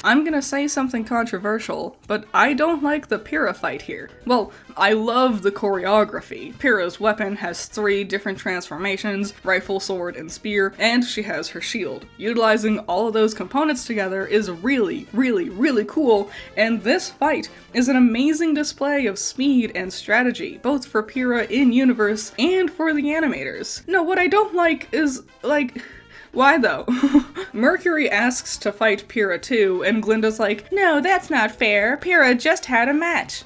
I'm gonna say something controversial, but I don't like the Pyrrha fight here. Well, I love the choreography. Pyrrha's weapon has 3 different transformations, rifle, sword, and spear, and she has her shield. Utilizing all of those components together is really, really, really cool, and this fight is an amazing display of speed and strategy, both for Pyrrha in-universe and for the animators. No, what I don't like is, like, why though? Mercury asks to fight Pyrrha too, and Glinda's like, no, that's not fair, Pyrrha just had a match.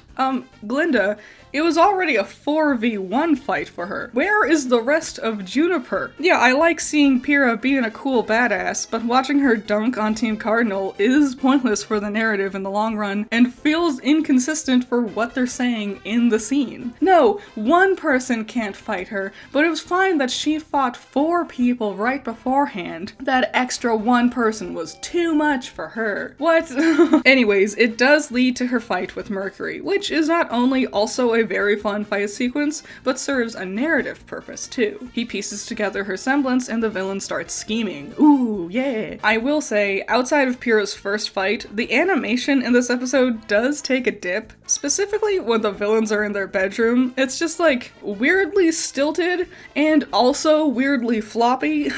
Glinda, it was already a 4v1 fight for her. Where is the rest of Juniper? Yeah, I like seeing Pyrrha being a cool badass, but watching her dunk on Team Cardinal is pointless for the narrative in the long run, and feels inconsistent for what they're saying in the scene. No, one person can't fight her, but it was fine that she fought 4 people right beforehand. That extra one person was too much for her. What? Anyways, it does lead to her fight with Mercury, which is not only also a very fun fight sequence, but serves a narrative purpose too. He pieces together her semblance and the villain starts scheming. Ooh, yeah. I will say, outside of Pyrrha's first fight, the animation in this episode does take a dip. Specifically when the villains are in their bedroom, it's just like weirdly stilted and also weirdly floppy.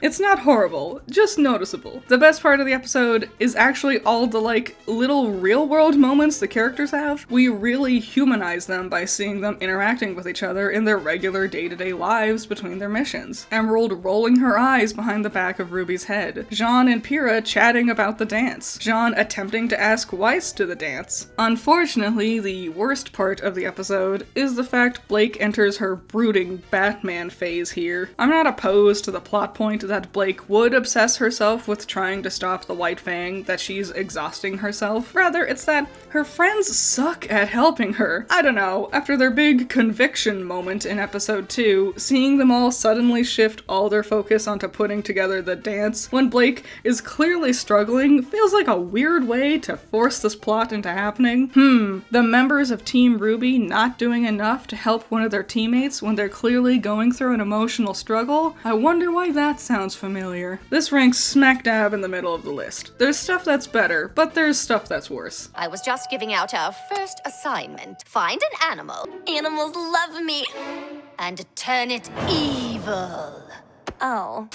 It's not horrible, just noticeable. The best part of the episode is actually all the like little real world moments the characters have. We really humanize them by seeing them interacting with each other in their regular day-to-day lives between their missions. Emerald rolling her eyes behind the back of Ruby's head. Jean and Pyrrha chatting about the dance. Jean attempting to ask Weiss to the dance. Unfortunately, the worst part of the episode is the fact Blake enters her brooding Batman phase here. I'm not opposed to the plot point that Blake would obsess herself with trying to stop the White Fang, that she's exhausting herself. Rather, it's that her friends suck at helping her. I don't know, after their big conviction moment in episode 2, seeing them all suddenly shift all their focus onto putting together the dance when Blake is clearly struggling feels like a weird way to force this plot into happening. The members of Team RWBY not doing enough to help one of their teammates when they're clearly going through an emotional struggle? I wonder why that sounds familiar. This ranks smack dab in the middle of the list. There's stuff that's better, but there's stuff that's worse. I was just giving out our first assignment. Find an animal. Animals love me. And turn it evil. Oh.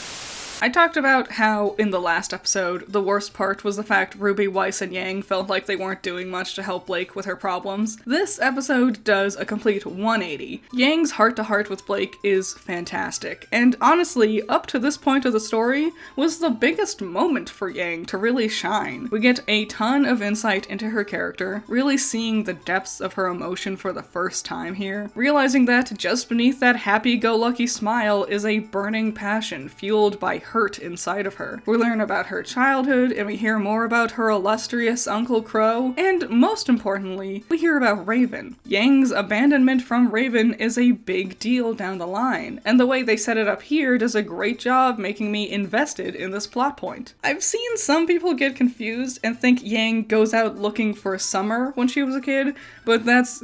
I talked about how, in the last episode, the worst part was the fact Ruby, Weiss, and Yang felt like they weren't doing much to help Blake with her problems. This episode does a complete 180. Yang's heart-to-heart with Blake is fantastic, and honestly, up to this point of the story, was the biggest moment for Yang to really shine. We get a ton of insight into her character, really seeing the depths of her emotion for the first time here, realizing that just beneath that happy-go-lucky smile is a burning passion fueled by hurt inside of her. We learn about her childhood, and we hear more about her illustrious Uncle Crow, and most importantly, we hear about Raven. Yang's abandonment from Raven is a big deal down the line, and the way they set it up here does a great job making me invested in this plot point. I've seen some people get confused and think Yang goes out looking for Summer when she was a kid, but that's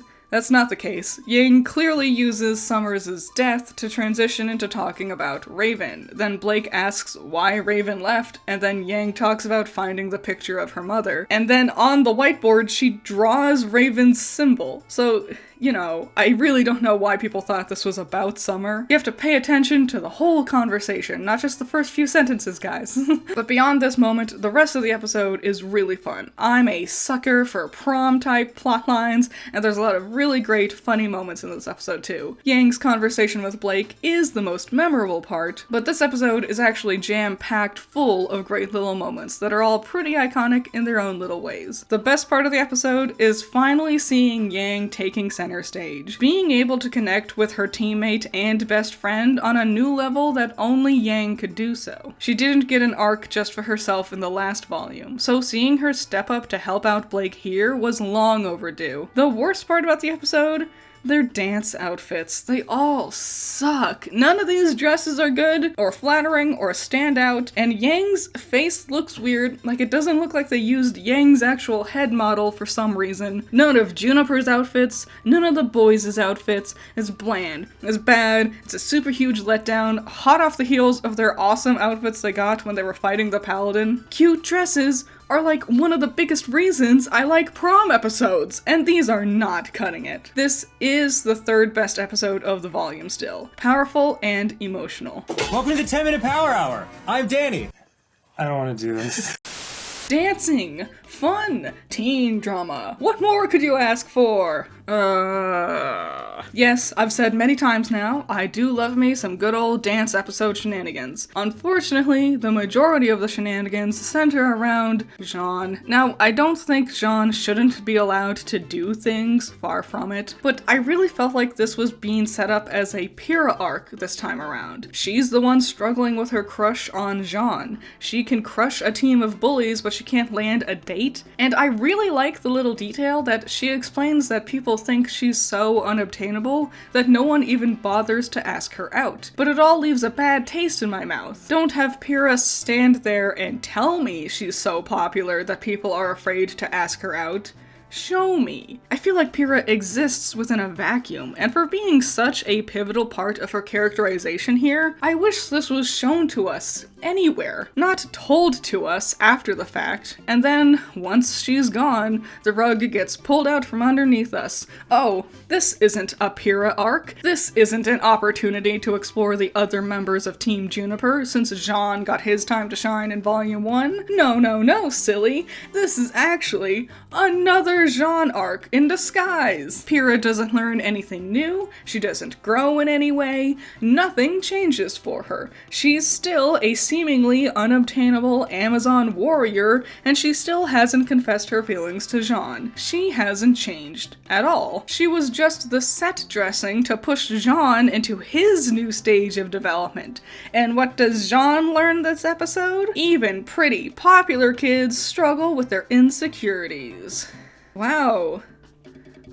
not the case. Yang clearly uses Summers' death to transition into talking about Raven. Then Blake asks why Raven left, and then Yang talks about finding the picture of her mother. And then on the whiteboard, she draws Raven's symbol. So, you know, I really don't know why people thought this was about Summer. You have to pay attention to the whole conversation, not just the first few sentences, guys. But beyond this moment, the rest of the episode is really fun. I'm a sucker for prom-type plotlines, and there's a lot of really great, funny moments in this episode too. Yang's conversation with Blake is the most memorable part, but this episode is actually jam-packed full of great little moments that are all pretty iconic in their own little ways. The best part of the episode is finally seeing Yang taking center stage, being able to connect with her teammate and best friend on a new level that only Yang could do so. She didn't get an arc just for herself in the last volume, so seeing her step up to help out Blake here was long overdue. The worst part about the episode? Their dance outfits. They all suck. None of these dresses are good, or flattering, or stand out, and Yang's face looks weird, like it doesn't look like they used Yang's actual head model for some reason. None of Juniper's outfits, none of the boys' outfits. It's bland. It's bad. It's a super huge letdown, hot off the heels of their awesome outfits they got when they were fighting the Paladin. Cute dresses, are like one of the biggest reasons I like prom episodes, and these are not cutting it. This is the third best episode of the volume still. Powerful and emotional. Welcome to the 10-minute Power Hour. I'm Danny. I don't want to do this. Dancing, fun, teen drama. What more could you ask for? Yes, I've said many times now, I do love me some good old dance episode shenanigans. Unfortunately, the majority of the shenanigans center around Jean. Now, I don't think Jean shouldn't be allowed to do things, far from it, but I really felt like this was being set up as a Pyrrha arc this time around. She's the one struggling with her crush on Jean. She can crush a team of bullies, but she can't land a date. And I really like the little detail that she explains that people think she's so unobtainable that no one even bothers to ask her out. But it all leaves a bad taste in my mouth. Don't have Pyrrha stand there and tell me she's so popular that people are afraid to ask her out. Show me. I feel like Pyrrha exists within a vacuum, and for being such a pivotal part of her characterization here, I wish this was shown to us anywhere, not told to us after the fact, and then, once she's gone, the rug gets pulled out from underneath us. Oh, this isn't a Pyrrha arc. This isn't an opportunity to explore the other members of Team Juniper, since Jean got his time to shine in Volume 1. No, silly. This is actually another Jean arc in disguise. Pyrrha doesn't learn anything new, she doesn't grow in any way, nothing changes for her. She's still a seemingly unobtainable Amazon warrior, and she still hasn't confessed her feelings to Jean. She hasn't changed at all. She was just the set dressing to push Jean into his new stage of development. And what does Jean learn this episode? Even pretty popular kids struggle with their insecurities. Wow.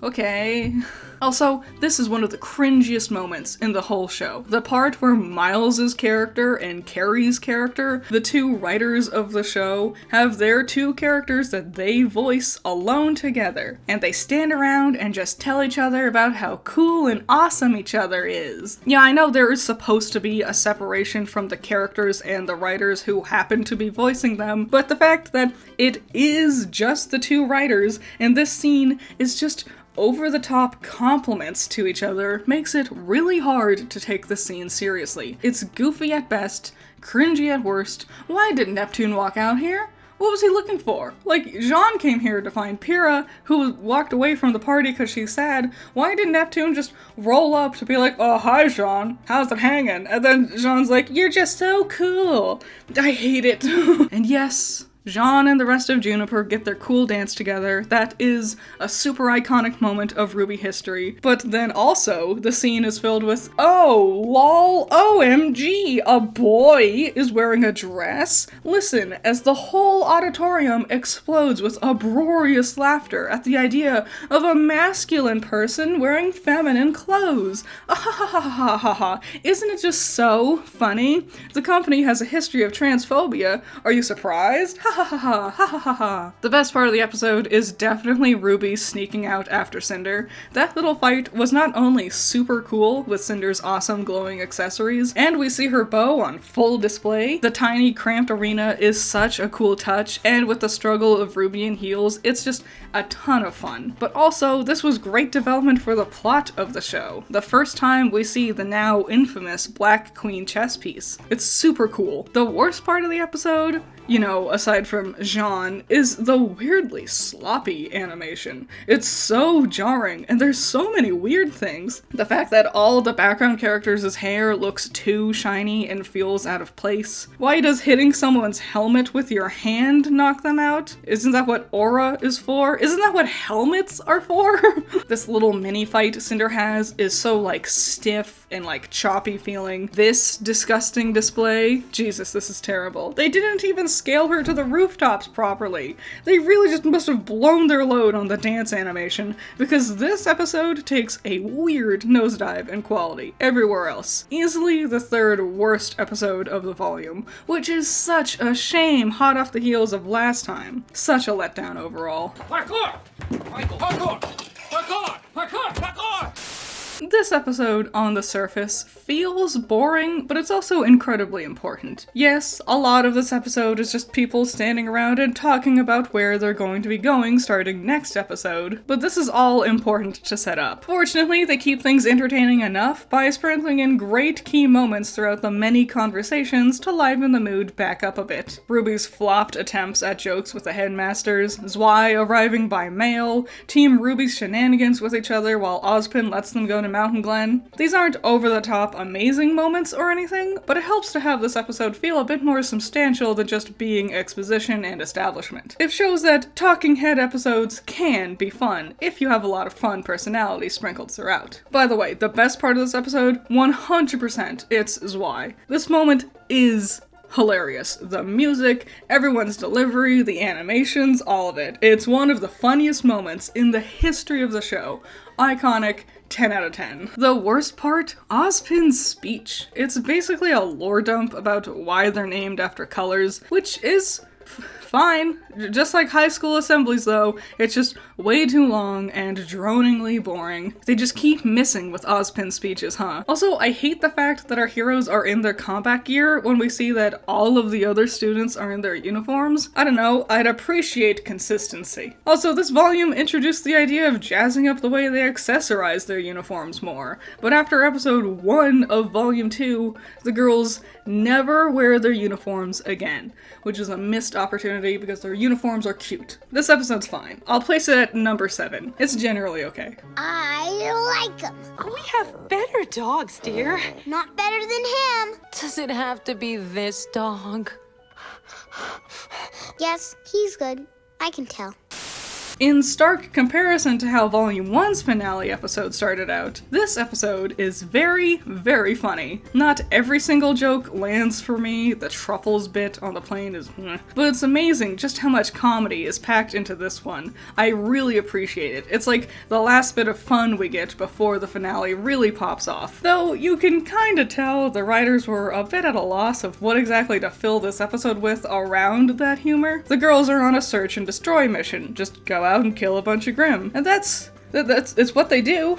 Okay. Also, this is one of the cringiest moments in the whole show. The part where Miles's character and Carrie's character, the two writers of the show, have their two characters that they voice alone together, and they stand around and just tell each other about how cool and awesome each other is. Yeah, I know there is supposed to be a separation from the characters and the writers who happen to be voicing them, but the fact that it is just the two writers, and this scene is just over-the-top compliments to each other makes it really hard to take the scene seriously. It's goofy at best, cringy at worst. Why did Neptune walk out here? What was he looking for? Like, Jean came here to find Pyrrha, who walked away from the party because she's sad. Why did Neptune just roll up to be like, oh, hi, Jean, how's it hanging? And then Jean's like, you're just so cool. I hate it. And yes, Jean and the rest of Juniper get their cool dance together. That is a super iconic moment of RWBY history. But then also, the scene is filled with, oh, lol, OMG, a boy is wearing a dress? Listen, as the whole auditorium explodes with uproarious laughter at the idea of a masculine person wearing feminine clothes. Ah, isn't it just so funny? The company has a history of transphobia. Are you surprised? The best part of the episode is definitely Ruby sneaking out after Cinder. That little fight was not only super cool with Cinder's awesome glowing accessories, and we see her bow on full display. The tiny cramped arena is such a cool touch, and with the struggle of Ruby in heels, it's just a ton of fun. But also, this was great development for the plot of the show. The first time we see the now infamous Black Queen chess piece. It's super cool. The worst part of the episode, you know, aside from Jean, is the weirdly sloppy animation. It's so jarring, and there's so many weird things. The fact that all the background characters' hair looks too shiny and feels out of place. Why does hitting someone's helmet with your hand knock them out? Isn't that what aura is for? Isn't that what helmets are for? This little mini fight Cinder has is so like stiff and like choppy feeling. This disgusting display, Jesus, this is terrible. They didn't even scale her to the rooftops properly. They really just must have blown their load on the dance animation, because this episode takes a weird nosedive in quality everywhere else. Easily the third worst episode of the volume, which is such a shame hot off the heels of last time. Such a letdown overall. Parkour! Michael, parkour! Parkour! Parkour! Parkour! This episode, on the surface, feels boring, but it's also incredibly important. Yes, a lot of this episode is just people standing around and talking about where they're going to be going starting next episode, but this is all important to set up. Fortunately, they keep things entertaining enough by sprinkling in great key moments throughout the many conversations to liven the mood back up a bit. RWBY's flopped attempts at jokes with the headmasters, Zwei arriving by mail, Team RWBY's shenanigans with each other while Ozpin lets them go to Mountain Glen. These aren't over-the-top amazing moments or anything, but it helps to have this episode feel a bit more substantial than just being exposition and establishment. It shows that talking head episodes can be fun if you have a lot of fun personality sprinkled throughout. By the way, the best part of this episode, 100%, it's Zwei. This moment is hilarious. The music, everyone's delivery, the animations, all of it. It's one of the funniest moments in the history of the show. Iconic, 10 out of 10. The worst part? Ozpin's speech. It's basically a lore dump about why they're named after colors, which is fine. Just like high school assemblies though, it's just way too long and droningly boring. They just keep missing with Ozpin speeches, huh? Also, I hate the fact that our heroes are in their combat gear when we see that all of the other students are in their uniforms. I don't know, I'd appreciate consistency. Also, this volume introduced the idea of jazzing up the way they accessorize their uniforms more, but after episode 1 of volume 2, the girls never wear their uniforms again, which is a missed opportunity because their uniforms are cute. This episode's fine. I'll place it at number 7. It's generally okay. I like him. We have better dogs, dear. Not better than him. Does it have to be this dog? Yes, he's good. I can tell. In stark comparison to how Volume 1's finale episode started out, this episode is very, very funny. Not every single joke lands for me, the truffles bit on the plane is meh, but it's amazing just how much comedy is packed into this one. I really appreciate it. It's like the last bit of fun we get before the finale really pops off. Though you can kinda tell the writers were a bit at a loss of what exactly to fill this episode with around that humor. The girls are on a search and destroy mission, just go out and kill a bunch of Grimm. And it's what they do.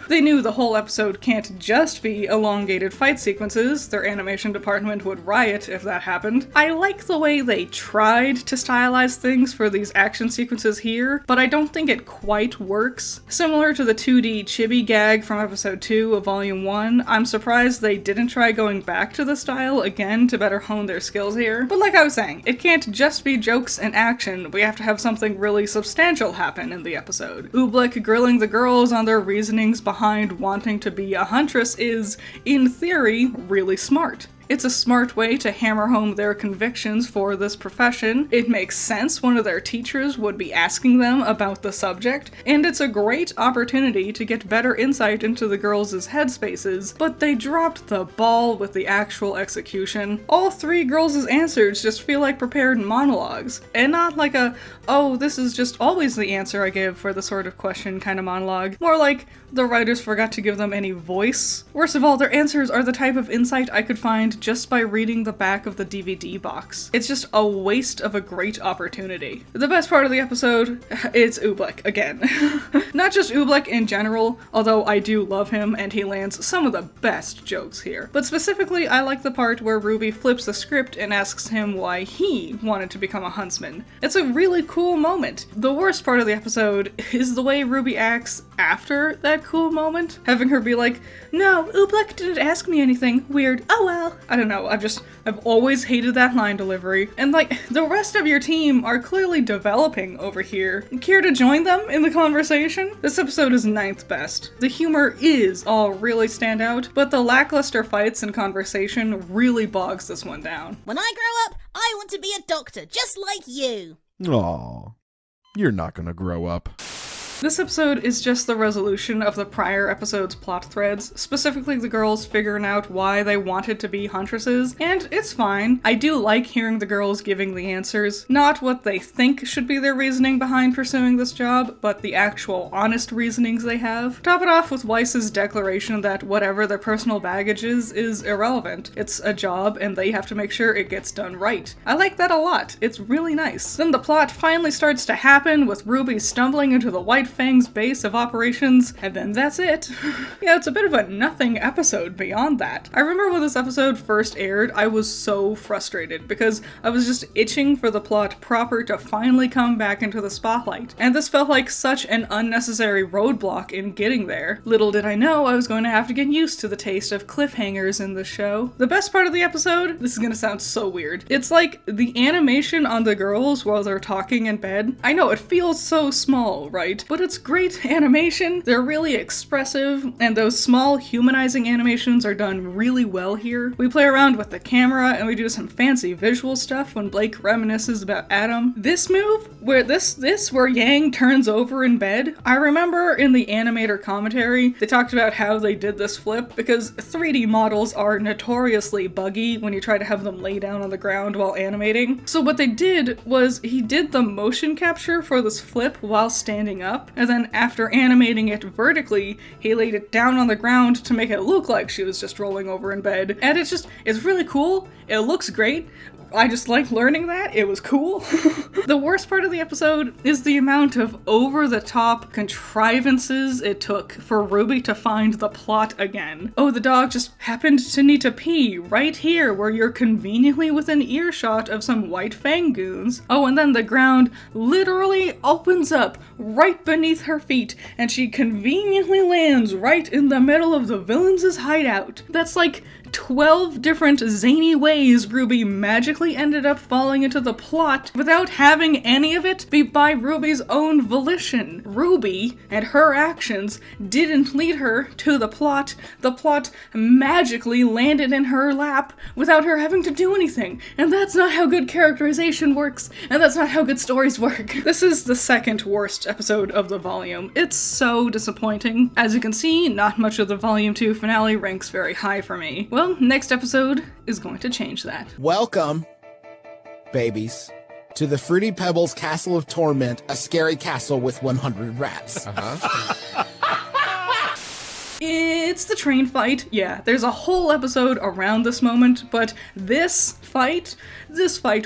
They knew the whole episode can't just be elongated fight sequences. Their animation department would riot if that happened. I like the way they tried to stylize things for these action sequences here, but I don't think it quite works. Similar to the 2D chibi gag from episode 2 of volume 1, I'm surprised they didn't try going back to the style again to better hone their skills here. But like I was saying, it can't just be jokes and action. We have to have something really substantial happen in the episode. Oobleck grilling the girls on their reasonings behind wanting to be a huntress is, in theory, really smart. It's a smart way to hammer home their convictions for this profession. It makes sense one of their teachers would be asking them about the subject, and it's a great opportunity to get better insight into the girls' headspaces, but they dropped the ball with the actual execution. All 3 girls' answers just feel like prepared monologues, and not like a, oh, this is just always the answer I give for the sort of question kind of monologue. More like, the writers forgot to give them any voice. Worst of all, their answers are the type of insight I could find just by reading the back of the DVD box. It's just a waste of a great opportunity. The best part of the episode, it's Oobleck again. Not just Oobleck in general, although I do love him and he lands some of the best jokes here. But specifically, I like the part where RWBY flips the script and asks him why he wanted to become a huntsman. It's a really cool moment. The worst part of the episode is the way RWBY acts after that cool moment. Having her be like, no, Oobleck didn't ask me anything. Weird. Oh well. I don't know, I've always hated that line delivery. And like, the rest of your team are clearly developing over here. Care to join them in the conversation? This episode is 9th best. The humor is all really stand out, but the lackluster fights and conversation really bogs this one down. When I grow up, I want to be a doctor, just like you. Aw, you're not gonna grow up. This episode is just the resolution of the prior episode's plot threads, specifically the girls figuring out why they wanted to be huntresses, and it's fine. I do like hearing the girls giving the answers, not what they think should be their reasoning behind pursuing this job, but the actual honest reasonings they have. Top it off with Weiss's declaration that whatever their personal baggage is irrelevant. It's a job and they have to make sure it gets done right. I like that a lot. It's really nice. Then the plot finally starts to happen with RWBY stumbling into the White Fang's base of operations, and then that's it. Yeah, it's a bit of a nothing episode beyond that. I remember when this episode first aired, I was so frustrated because I was just itching for the plot proper to finally come back into the spotlight, and this felt like such an unnecessary roadblock in getting there. Little did I know I was going to have to get used to the taste of cliffhangers in the show. The best part of the episode, this is gonna sound so weird, it's like the animation on the girls while they're talking in bed. I know, it feels so small, right? But it's great animation, they're really expressive, and those small humanizing animations are done really well here. We play around with the camera and we do some fancy visual stuff when Blake reminisces about Adam. This move, where where Yang turns over in bed, I remember in the animator commentary, they talked about how they did this flip because 3D models are notoriously buggy when you try to have them lay down on the ground while animating. So what they did was he did the motion capture for this flip while standing up, and then after animating it vertically, he laid it down on the ground to make it look like she was just rolling over in bed. And it's really cool. It looks great. I just like learning that. It was cool. The worst part of the episode is the amount of over-the-top contrivances it took for Ruby to find the plot again. Oh, the dog just happened to need to pee right here where you're conveniently within earshot of some white fang goons. Oh, and then the ground literally opens up right beneath her feet and she conveniently lands right in the middle of the villains' hideout. That's like 12 different zany ways Ruby magically ended up falling into the plot without having any of it be by Ruby's own volition. Ruby and her actions didn't lead her to the plot. The plot magically landed in her lap without her having to do anything. And that's not how good characterization works, and that's not how good stories work. This is the second worst episode of the volume. It's so disappointing. As you can see, not much of the Volume 2 finale ranks very high for me. Well, next episode is going to change that. Welcome, babies, to the Fruity Pebbles Castle of Torment, a scary castle with 100 rats. It's the train fight. Yeah, there's a whole episode around this moment, but this fight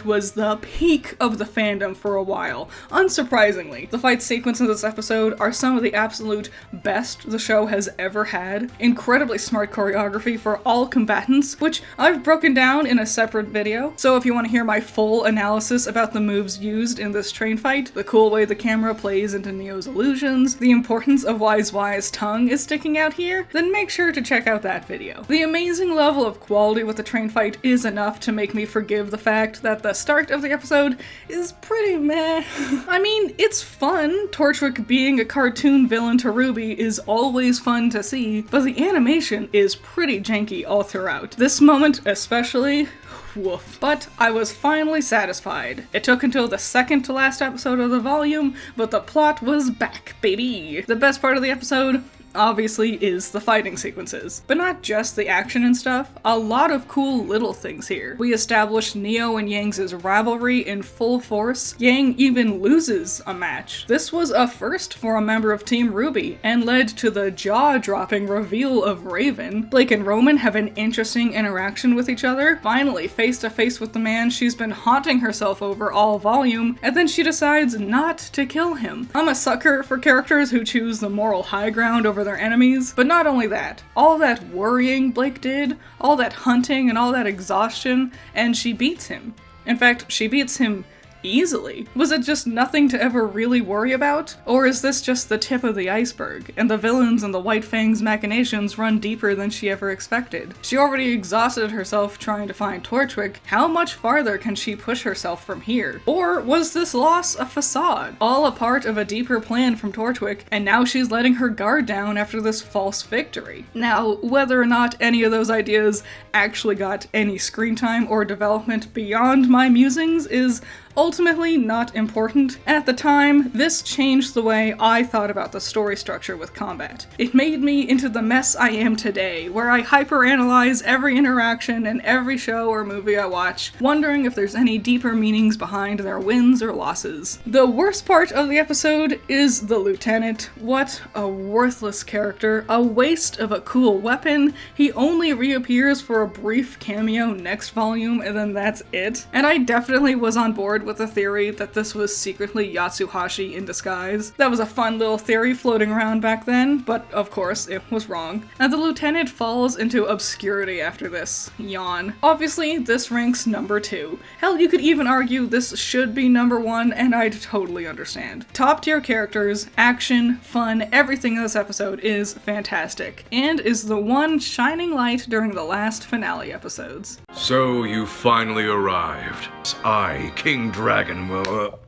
was the peak of the fandom for a while. Unsurprisingly, the fight sequences in this episode are some of the absolute best the show has ever had. Incredibly smart choreography for all combatants, which I've broken down in a separate video. So if you want to hear my full analysis about the moves used in this train fight, the cool way the camera plays into Neo's illusions, the importance of why Zwei's tongue is sticking out here, then make sure to check out that video. The amazing level of quality with the train fight is enough to make me forgive the fact that the start of the episode is pretty meh. I mean, it's fun. Torchwick being a cartoon villain to Ruby is always fun to see, but the animation is pretty janky all throughout. This moment especially, woof. But I was finally satisfied. It took until the second to last episode of the volume, but the plot was back, baby. The best part of the episode, obviously, is the fighting sequences. But not just the action and stuff, a lot of cool little things here. We established Neo and Yang's rivalry in full force. Yang even loses a match. This was a first for a member of Team RWBY, and led to the jaw-dropping reveal of Raven. Blake and Roman have an interesting interaction with each other, finally face to face with the man she's been haunting herself over all volume, and then she decides not to kill him. I'm a sucker for characters who choose the moral high ground over their enemies, but not only that, all that worrying Blake did, all that hunting and all that exhaustion, and she beats him. In fact, she beats him easily. Was it just nothing to ever really worry about? Or is this just the tip of the iceberg, and the villains and the White Fang's machinations run deeper than she ever expected? She already exhausted herself trying to find Torchwick. How much farther can she push herself from here? Or was this loss a facade? All a part of a deeper plan from Torchwick, and now she's letting her guard down after this false victory. Now, whether or not any of those ideas actually got any screen time or development beyond my musings is ultimately not important. At the time, this changed the way I thought about the story structure with combat. It made me into the mess I am today, where I hyperanalyze every interaction and every show or movie I watch, wondering if there's any deeper meanings behind their wins or losses. The worst part of the episode is the Lieutenant. What a worthless character, a waste of a cool weapon. He only reappears for a brief cameo next volume, and then that's it. And I definitely was on board with the theory that this was secretly Yatsuhashi in disguise. That was a fun little theory floating around back then, but of course it was wrong. And the lieutenant falls into obscurity after this. Yawn. Obviously, this ranks number 2. Hell, you could even argue this should be number 1, and I'd totally understand. Top tier characters, action, fun, everything in this episode is fantastic, and is the one shining light during the last finale episodes. So you finally arrived. I, King Dragon, will...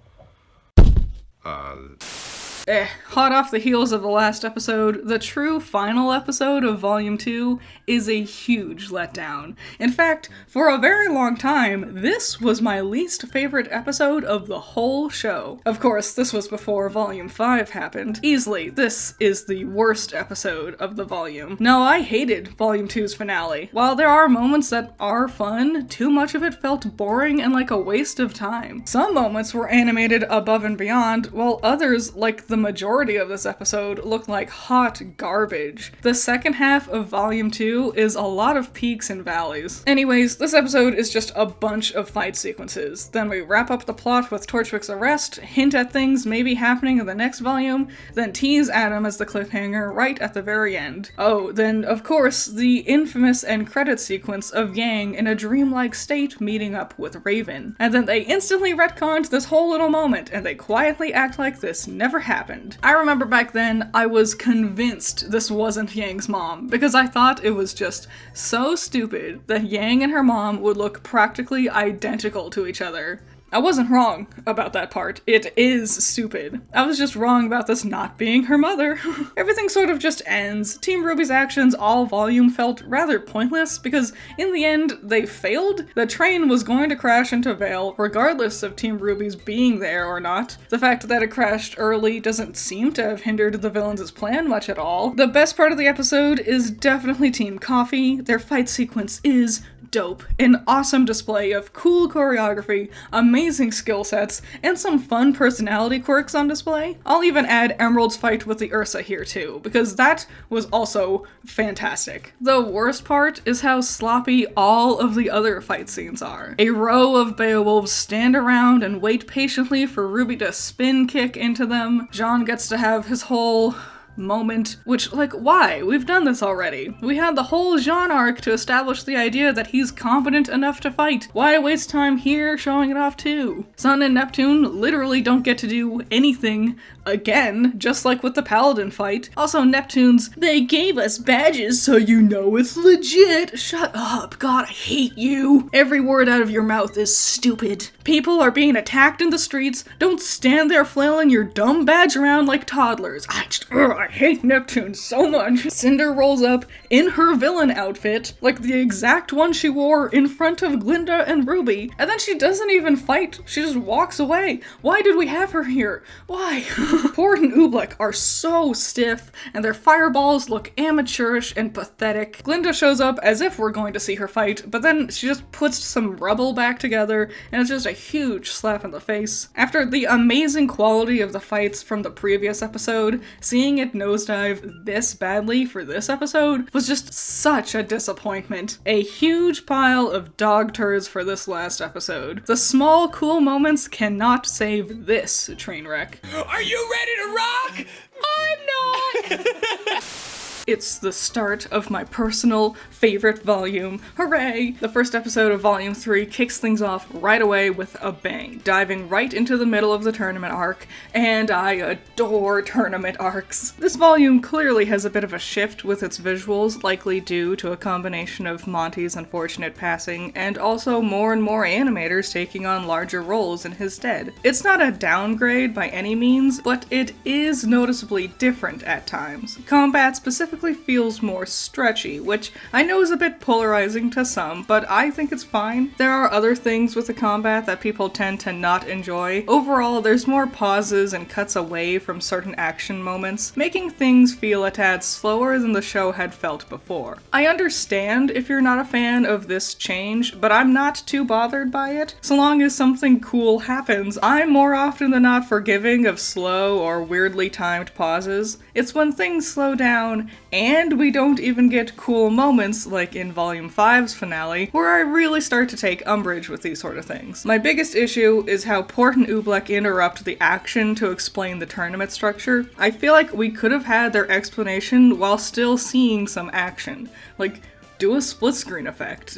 Hot off the heels of the last episode, the true final episode of Volume 2 is a huge letdown. In fact, for a very long time, this was my least favorite episode of the whole show. Of course, this was before Volume 5 happened. Easily, this is the worst episode of the volume. No, I hated Volume 2's finale. While there are moments that are fun, too much of it felt boring and like a waste of time. Some moments were animated above and beyond, while others, like the majority of this episode, look like hot garbage. The second half of Volume 2 is a lot of peaks and valleys. Anyways, this episode is just a bunch of fight sequences. Then we wrap up the plot with Torchwick's arrest, hint at things maybe happening in the next volume, then tease Adam as the cliffhanger right at the very end. Oh, then of course, the infamous end credit sequence of Yang in a dreamlike state meeting up with Raven. And then they instantly retconned this whole little moment, and they quietly act like this never happened. I remember back then, I was convinced this wasn't Yang's mom, because I thought it was just so stupid that Yang and her mom would look practically identical to each other. I wasn't wrong about that part. It is stupid. I was just wrong about this not being her mother. Everything sort of just ends. Team RWBY's actions all volume felt rather pointless because in the end they failed. The train was going to crash into Vale regardless of Team RWBY's being there or not. The fact that it crashed early doesn't seem to have hindered the villains' plan much at all. The best part of the episode is definitely Team Coffee. Their fight sequence is dope. An awesome display of cool choreography, amazing skill sets, and some fun personality quirks on display. I'll even add Emerald's fight with the Ursa here too, because that was also fantastic. The worst part is how sloppy all of the other fight scenes are. A row of Beowulfs stand around and wait patiently for RWBY to spin kick into them. Jean gets to have his whole moment, which, like, why? We've done this already. We had the whole Jean arc to establish the idea that he's competent enough to fight. Why waste time here showing it off too? Sun and Neptune literally don't get to do anything again, just like with the Paladin fight. Also, Neptune's, they gave us badges so you know it's legit. Shut up. God, I hate you. Every word out of your mouth is stupid. People are being attacked in the streets. Don't stand there flailing your dumb badge around like toddlers. I hate Neptune so much. Cinder rolls up in her villain outfit, like the exact one she wore in front of Glinda and RWBY, and then she doesn't even fight. She just walks away. Why did we have her here? Why? Port and Oobleck are so stiff, and their fireballs look amateurish and pathetic. Glinda shows up as if we're going to see her fight, but then she just puts some rubble back together, and it's just a huge slap in the face. After the amazing quality of the fights from the previous episode, seeing it nosedive this badly for this episode was just such a disappointment. A huge pile of dog turds for this last episode. The small, cool moments cannot save this train wreck. Are you ready to rock? I'm not! It's the start of my personal favorite volume. Hooray! The first episode of Volume 3 kicks things off right away with a bang, diving right into the middle of the tournament arc, and I adore tournament arcs. This volume clearly has a bit of a shift with its visuals, likely due to a combination of Monty's unfortunate passing, and also more and more animators taking on larger roles in his stead. It's not a downgrade by any means, but it is noticeably different at times. Combat specifically feels more stretchy, which I know is a bit polarizing to some, but I think it's fine. There are other things with the combat that people tend to not enjoy. Overall, there's more pauses and cuts away from certain action moments, making things feel a tad slower than the show had felt before. I understand if you're not a fan of this change, but I'm not too bothered by it. So long as something cool happens, I'm more often than not forgiving of slow or weirdly timed pauses. It's when things slow down And we don't even get cool moments like in Volume 5's finale, where I really start to take umbrage with these sort of things. My biggest issue is how Port and Oobleck interrupt the action to explain the tournament structure. I feel like we could have had their explanation while still seeing some action. Like, do a split screen effect.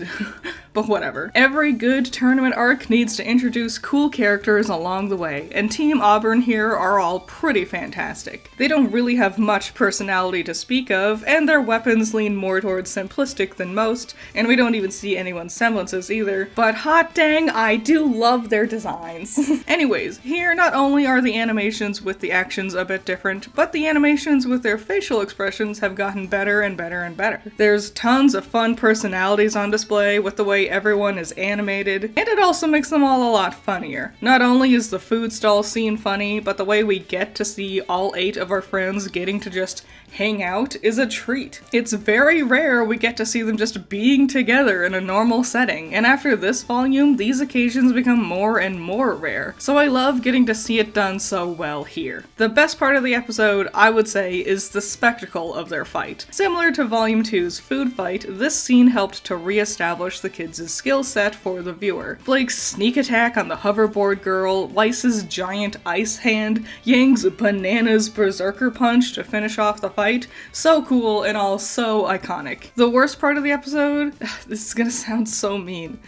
But whatever. Every good tournament arc needs to introduce cool characters along the way, and Team Auburn here are all pretty fantastic. They don't really have much personality to speak of, and their weapons lean more towards simplistic than most, and we don't even see anyone's semblances either, but hot dang, I do love their designs. Anyways, here not only are the animations with the actions a bit different, but the animations with their facial expressions have gotten better and better and better. There's tons of fun personalities on display with the way everyone is animated, and it also makes them all a lot funnier. Not only is the food stall scene funny, but the way we get to see all 8 of our friends getting to just hang out is a treat. It's very rare we get to see them just being together in a normal setting, and after this volume, these occasions become more and more rare, so I love getting to see it done so well here. The best part of the episode, I would say, is the spectacle of their fight. Similar to Volume 2's food fight, this scene helped to re-establish the kids' skill set for the viewer. Blake's sneak attack on the hoverboard girl, Weiss's giant ice hand, Yang's bananas berserker punch to finish off the fight, so cool and all so iconic. The worst part of the episode, this is gonna sound so mean,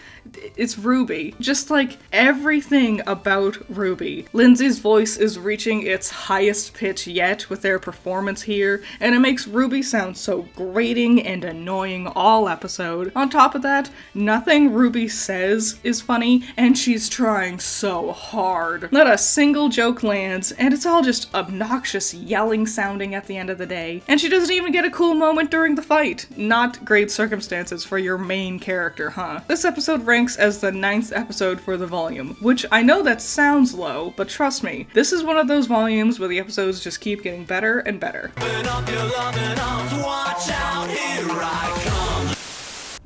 it's RWBY. Just like everything about RWBY. Lindsay's voice is reaching its highest pitch yet with their performance here, and it makes RWBY sound so grating and annoying all episode. On top of that, nothing RWBY says is funny, and she's trying so hard. Not a single joke lands, and it's all just obnoxious yelling sounding at the end of the day. And she doesn't even get a cool moment during the fight. Not great circumstances for your main character, huh? This episode ranks as the 9th episode for the volume, which I know that sounds low, but trust me, this is one of those volumes where the episodes just keep getting better and better.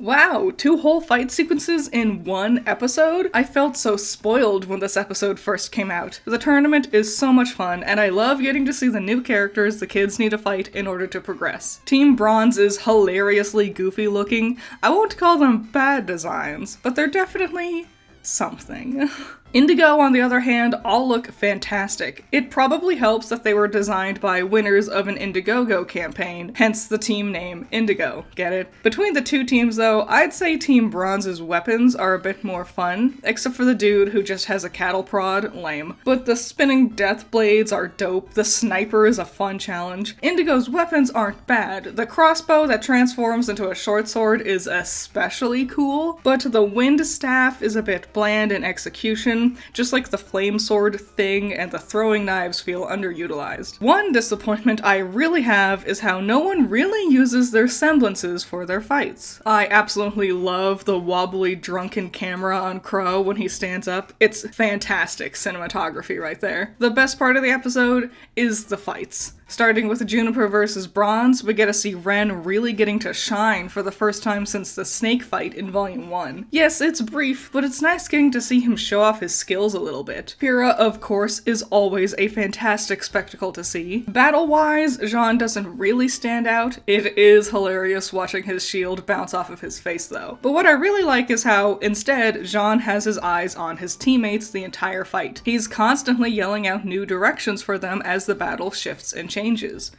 Wow, 2 whole fight sequences in 1 episode? I felt so spoiled when this episode first came out. The tournament is so much fun, and I love getting to see the new characters the kids need to fight in order to progress. Team Bronze is hilariously goofy looking. I won't call them bad designs, but they're definitely something. Indigo, on the other hand, all look fantastic. It probably helps that they were designed by winners of an Indiegogo campaign, hence the team name Indigo, get it? Between the 2 teams though, I'd say Team Bronze's weapons are a bit more fun, except for the dude who just has a cattle prod, lame. But the spinning death blades are dope, the sniper is a fun challenge. Indigo's weapons aren't bad, the crossbow that transforms into a short sword is especially cool, but the wind staff is a bit bland in execution, just like the flame sword thing and the throwing knives feel underutilized. One disappointment I really have is how no one really uses their semblances for their fights. I absolutely love the wobbly drunken camera on Crow when he stands up. It's fantastic cinematography right there. The best part of the episode is the fights. Starting with Juniper versus Bronze, we get to see Ren really getting to shine for the first time since the snake fight in Volume 1. Yes, it's brief, but it's nice getting to see him show off his skills a little bit. Pyrrha, of course, is always a fantastic spectacle to see. Battle-wise, Jean doesn't really stand out. It is hilarious watching his shield bounce off of his face though. But what I really like is how, instead, Jean has his eyes on his teammates the entire fight. He's constantly yelling out new directions for them as the battle shifts and changes.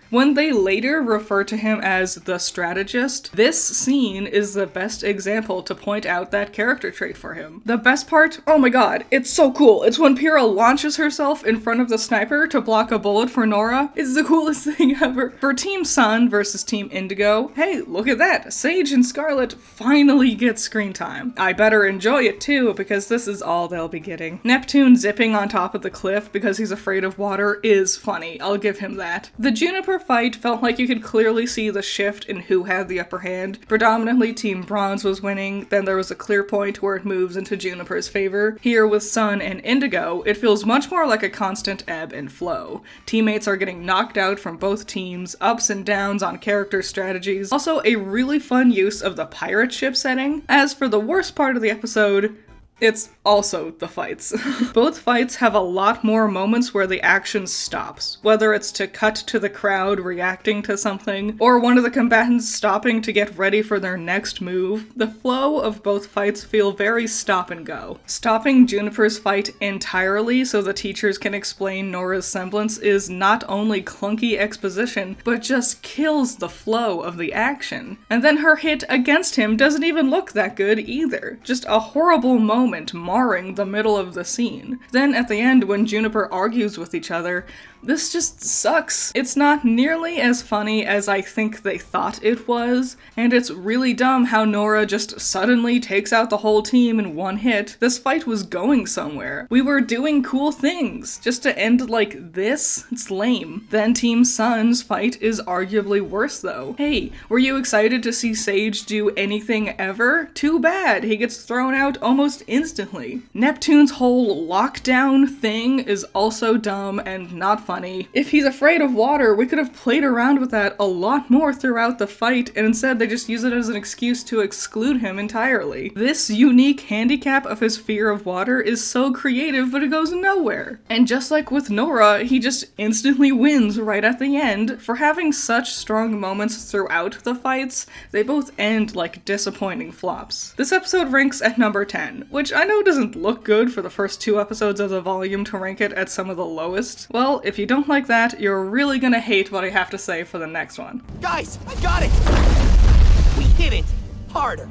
When they later refer to him as the strategist, this scene is the best example to point out that character trait for him. The best part? Oh my god, it's so cool. It's when Pyrrha launches herself in front of the sniper to block a bullet for Nora. It's the coolest thing ever. For Team Sun versus Team Indigo, hey, look at that. Sage and Scarlet finally get screen time. I better enjoy it too, because this is all they'll be getting. Neptune zipping on top of the cliff because he's afraid of water is funny. I'll give him that. The Juniper fight felt like you could clearly see the shift in who had the upper hand. Predominantly Team Bronze was winning, then there was a clear point where it moves into Juniper's favor. Here with Sun and Indigo, it feels much more like a constant ebb and flow. Teammates are getting knocked out from both teams, ups and downs on character strategies, also a really fun use of the pirate ship setting. As for the worst part of the episode, It's also the fights. Both fights have a lot more moments where the action stops, whether it's to cut to the crowd reacting to something, or one of the combatants stopping to get ready for their next move. The flow of both fights feel very stop and go. Stopping Juniper's fight entirely so the teachers can explain Nora's semblance is not only clunky exposition, but just kills the flow of the action. And then her hit against him doesn't even look that good either. Just a horrible moment marring the middle of the scene. Then at the end, when Juniper argues with each other, this just sucks. It's not nearly as funny as I think they thought it was, and it's really dumb how Nora just suddenly takes out the whole team in one hit. This fight was going somewhere. We were doing cool things. Just to end like this? It's lame. Then Team Sun's fight is arguably worse though. Hey, were you excited to see Sage do anything ever? Too bad, he gets thrown out almost instantly. Neptune's whole lockdown thing is also dumb and not funny. If he's afraid of water, we could have played around with that a lot more throughout the fight, and instead they just use it as an excuse to exclude him entirely. This unique handicap of his fear of water is so creative, but it goes nowhere. And just like with Nora, he just instantly wins right at the end. For having such strong moments throughout the fights, they both end like disappointing flops. This episode ranks at number 10, which I know doesn't look good for the first 2 episodes of the volume to rank it at some of the lowest. Well, if you don't like that, you're really gonna hate what I have to say for the next one. Guys, I got it! We hit it! Harder!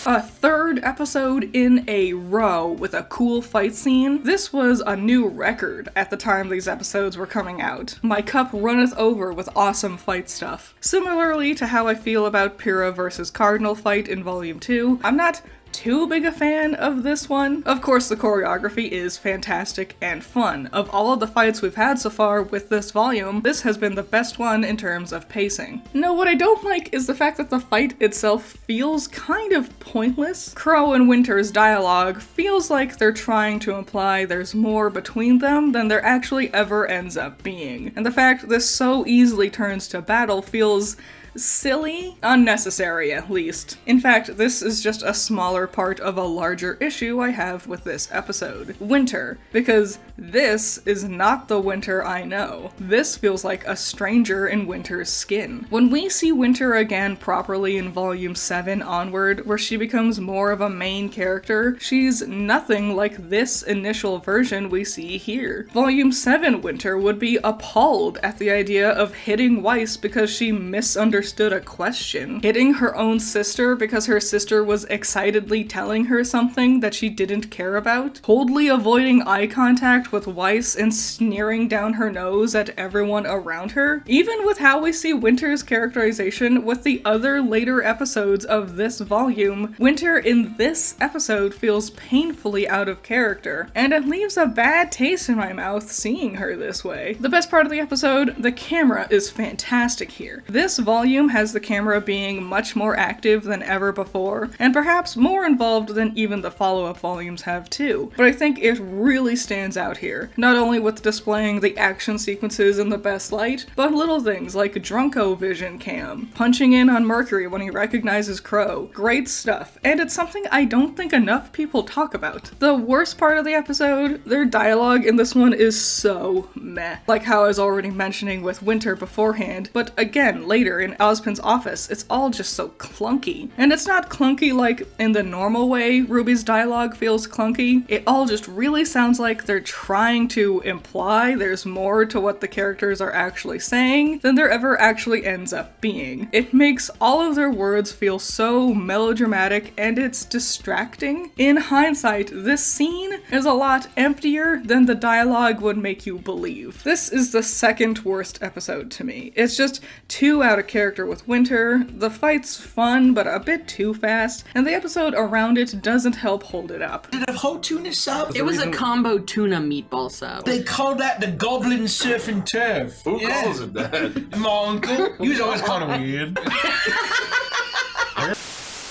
A 3rd episode in a row with a cool fight scene. This was a new record at the time these episodes were coming out. My cup runneth over with awesome fight stuff. Similarly to how I feel about Pyrrha vs. Cardinal fight in Volume 2, I'm not too big a fan of this one. Of course, the choreography is fantastic and fun. Of all of the fights we've had so far with this volume, this has been the best one in terms of pacing. No, what I don't like is the fact that the fight itself feels kind of pointless. Crow and Winter's dialogue feels like they're trying to imply there's more between them than there actually ever ends up being. And the fact this so easily turns to battle feels silly? Unnecessary, at least. In fact, this is just a smaller part of a larger issue I have with this episode. Winter, because this is not the Winter I know. This feels like a stranger in Winter's skin. When we see Winter again properly in Volume 7 onward, where she becomes more of a main character, she's nothing like this initial version we see here. Volume 7 Winter would be appalled at the idea of hitting Weiss because she misunderstood a question, hitting her own sister because her sister was excitedly telling her something that she didn't care about, coldly avoiding eye contact with Weiss and sneering down her nose at everyone around her. Even with how we see Winter's characterization with the other later episodes of this volume, Winter in this episode feels painfully out of character, and it leaves a bad taste in my mouth seeing her this way. The best part of the episode, the camera is fantastic here. This volume has the camera being much more active than ever before, and perhaps more involved than even the follow-up volumes have too. But I think it really stands out here, not only with displaying the action sequences in the best light, but little things like Drunko Vision Cam, punching in on Mercury when he recognizes Crow. Great stuff, and it's something I don't think enough people talk about. The worst part of the episode, their dialogue in this one is so meh. Like how I was already mentioning with Winter beforehand, but again later in Ozpin's office, it's all just so clunky. And it's not clunky like in the normal way RWBY's dialogue feels clunky. It all just really sounds like they're trying to imply there's more to what the characters are actually saying than there ever actually ends up being. It makes all of their words feel so melodramatic and it's distracting. In hindsight, this scene is a lot emptier than the dialogue would make you believe. This is the 2nd worst episode to me. It's just too out of character with Winter, the fight's fun but a bit too fast, and the episode around it doesn't help hold it up. Did a whole tuna sub? It was a combo tuna meatball sub. They call that the Goblin Surf and Turf. Who calls it that? My uncle. He was always kind of weird.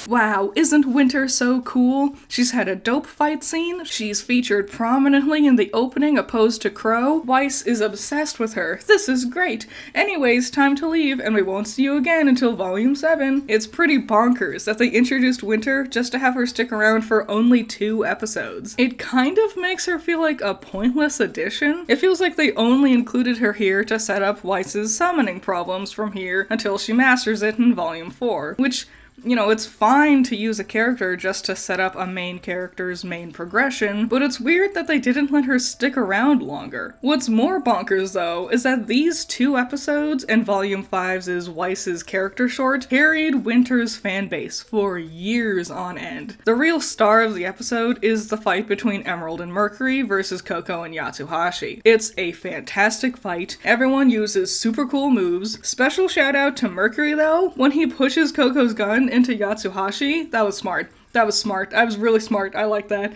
Wow, isn't Winter so cool? She's had a dope fight scene, she's featured prominently in the opening opposed to Crow. Weiss is obsessed with her. This is great. Anyways, time to leave, and we won't see you again until Volume 7. It's pretty bonkers that they introduced Winter just to have her stick around for only 2 episodes. It kind of makes her feel like a pointless addition. It feels like they only included her here to set up Weiss's summoning problems from here until she masters it in Volume 4, which, you know, it's fine to use a character just to set up a main character's main progression, but it's weird that they didn't let her stick around longer. What's more bonkers, though, is that these 2 episodes and Volume 5's Weiss's character short carried Winter's fanbase for years on end. The real star of the episode is the fight between Emerald and Mercury versus Coco and Yatsuhashi. It's a fantastic fight. Everyone uses super cool moves. Special shout out to Mercury, though. When he pushes Coco's gun into Yatsuhashi, that was smart. That was smart. I was really smart. I like that.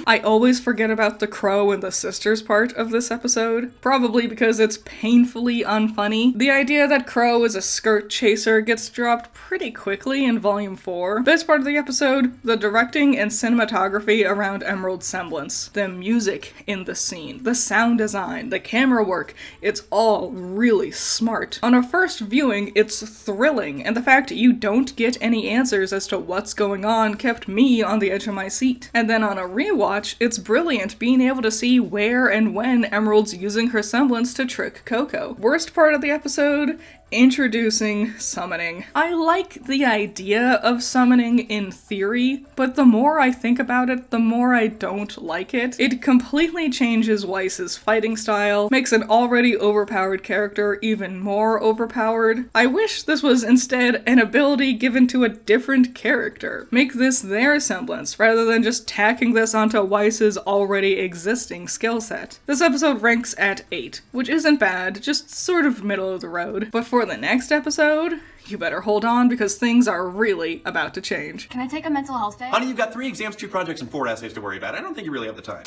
I always forget about the Crow and the sisters part of this episode, probably because it's painfully unfunny. The idea that Crow is a skirt chaser gets dropped pretty quickly in Volume 4. Best part of the episode, the directing and cinematography around Emerald's semblance. The music in the scene, the sound design, the camera work, it's all really smart. On a first viewing, it's thrilling, and the fact you don't get any answers as to what's going on kept me on the edge of my seat. And then on a rewatch, it's brilliant being able to see where and when Emerald's using her semblance to trick Coco. Worst part of the episode? Introducing summoning. I like the idea of summoning in theory, but the more I think about it, the more I don't like it. It completely changes Weiss's fighting style, makes an already overpowered character even more overpowered. I wish this was instead an ability given to a different character. Make this their semblance, rather than just tacking this onto Weiss's already existing skill set. This episode ranks at 8, which isn't bad, just sort of middle of the road. But for the next episode, you better hold on because things are really about to change. Can I take a mental health day? Honey, you've got 3 exams, 2 projects, and 4 essays to worry about. I don't think you really have the time.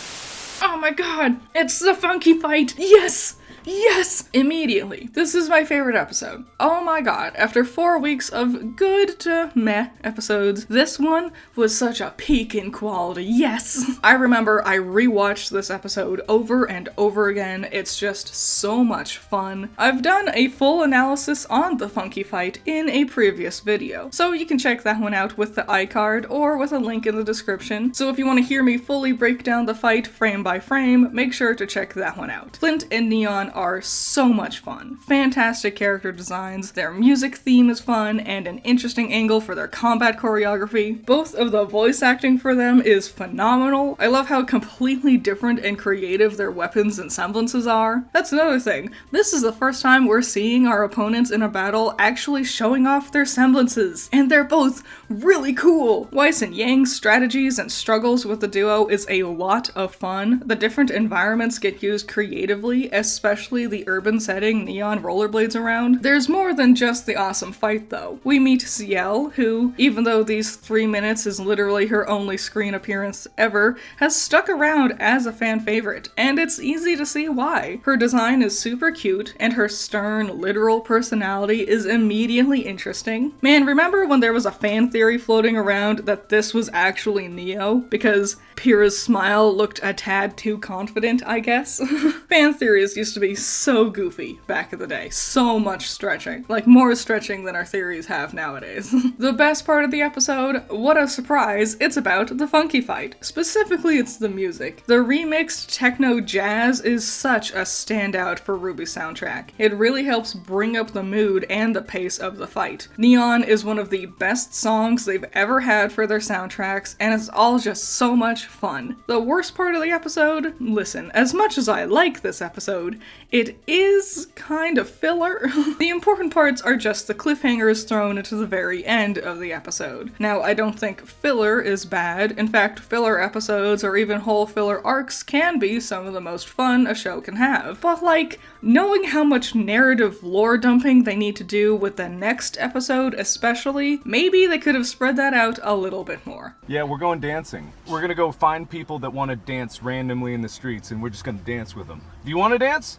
Oh my god, it's the funky fight! Yes! Yes! Immediately. This is my favorite episode. Oh my god, after 4 weeks of good to meh episodes, this one was such a peak in quality. Yes! I remember I rewatched this episode over and over again. It's just so much fun. I've done a full analysis on the funky fight in a previous video, so you can check that one out with the iCard or with a link in the description. So if you want to hear me fully break down the fight frame by frame, make sure to check that one out. Flint and Neon are so much fun. Fantastic character designs, their music theme is fun, and an interesting angle for their combat choreography. Both of the voice acting for them is phenomenal. I love how completely different and creative their weapons and semblances are. That's another thing. This is the first time we're seeing our opponents in a battle actually showing off their semblances, and they're both really cool. Weiss and Yang's strategies and struggles with the duo is a lot of fun. The different environments get used creatively, especially the urban setting Neon rollerblades around. There's more than just the awesome fight though. We meet Ciel, who, even though these 3 minutes is literally her only screen appearance ever, has stuck around as a fan favorite, and it's easy to see why. Her design is super cute, and her stern, literal personality is immediately interesting. Man, remember when there was a fan theory floating around that this was actually Neo? Because Pyrrha's smile looked a tad too confident, I guess? Fan theories used to be so goofy back in the day. So much stretching. Like, more stretching than our theories have nowadays. The best part of the episode, what a surprise, it's about the funky fight. Specifically, it's the music. The remixed techno jazz is such a standout for RWBY soundtrack. It really helps bring up the mood and the pace of the fight. Neon is one of the best songs they've ever had for their soundtracks, and it's all just so much fun. The worst part of the episode? Listen, as much as I like this episode, it is kind of filler. The important parts are just the cliffhangers thrown into the very end of the episode. Now, I don't think filler is bad. In fact, filler episodes or even whole filler arcs can be some of the most fun a show can have. But like, knowing how much narrative lore dumping they need to do with the next episode especially, maybe they could have spread that out a little bit more. Yeah, we're going dancing. We're gonna go find people that want to dance randomly in the streets, and we're just gonna dance with them. Do you want to dance?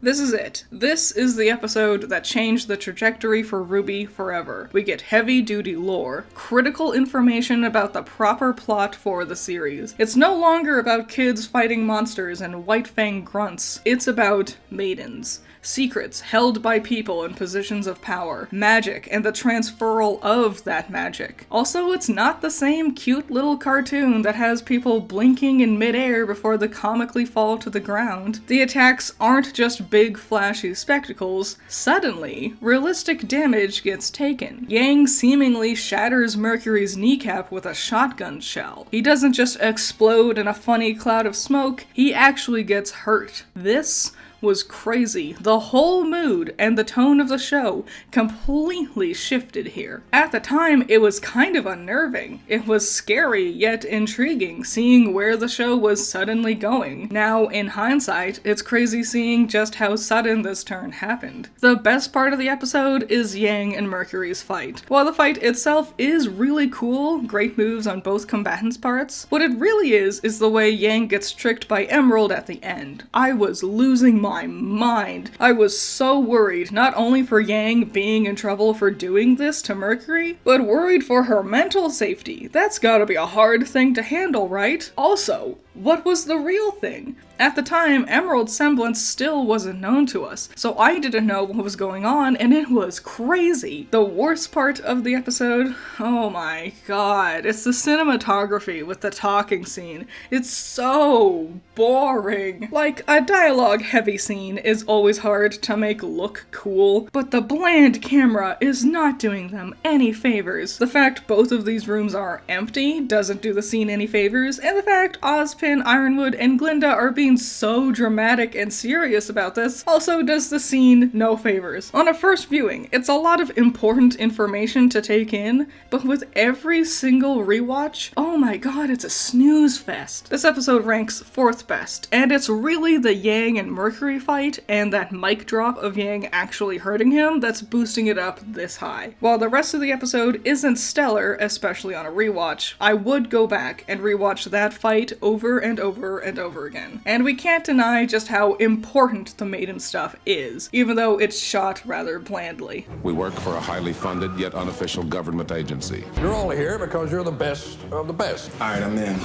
This is it. This is the episode that changed the trajectory for RWBY forever. We get heavy-duty lore, critical information about the proper plot for the series. It's no longer about kids fighting monsters and white-fang grunts. It's about maidens. Secrets held by people in positions of power, magic, and the transferal of that magic. Also, it's not the same cute little cartoon that has people blinking in midair before they comically fall to the ground. The attacks aren't just big flashy spectacles. Suddenly, realistic damage gets taken. Yang seemingly shatters Mercury's kneecap with a shotgun shell. He doesn't just explode in a funny cloud of smoke, he actually gets hurt. This was crazy. The whole mood and the tone of the show completely shifted here. At the time, it was kind of unnerving. It was scary yet intriguing seeing where the show was suddenly going. Now, in hindsight, it's crazy seeing just how sudden this turn happened. The best part of the episode is Yang and Mercury's fight. While the fight itself is really cool, great moves on both combatants' parts, what it really is the way Yang gets tricked by Emerald at the end. I was losing my mind. I was so worried, not only for Yang being in trouble for doing this to Mercury, but worried for her mental safety. That's gotta be a hard thing to handle, right? Also, what was the real thing? At the time, Emerald's semblance still wasn't known to us, so I didn't know what was going on, and it was crazy. The worst part of the episode? Oh my god, it's the cinematography with the talking scene. It's so boring. Like, a dialogue-heavy scene is always hard to make look cool, but the bland camera is not doing them any favors. The fact both of these rooms are empty doesn't do the scene any favors, and the fact Ozpin, Ironwood, and Glinda are being so dramatic and serious about this also does the scene no favors. On a first viewing, it's a lot of important information to take in, but with every single rewatch, oh my god, it's a snooze fest. This episode ranks 4th best, and it's really the Yang and Mercury fight and that mic drop of Yang actually hurting him that's boosting it up this high. While the rest of the episode isn't stellar, especially on a rewatch, I would go back and rewatch that fight over and over and over again. And we can't deny just how important the maiden stuff is, even though it's shot rather blandly. We work for a highly funded yet unofficial government agency. You're only here because you're the best of the best. All right, I'm in.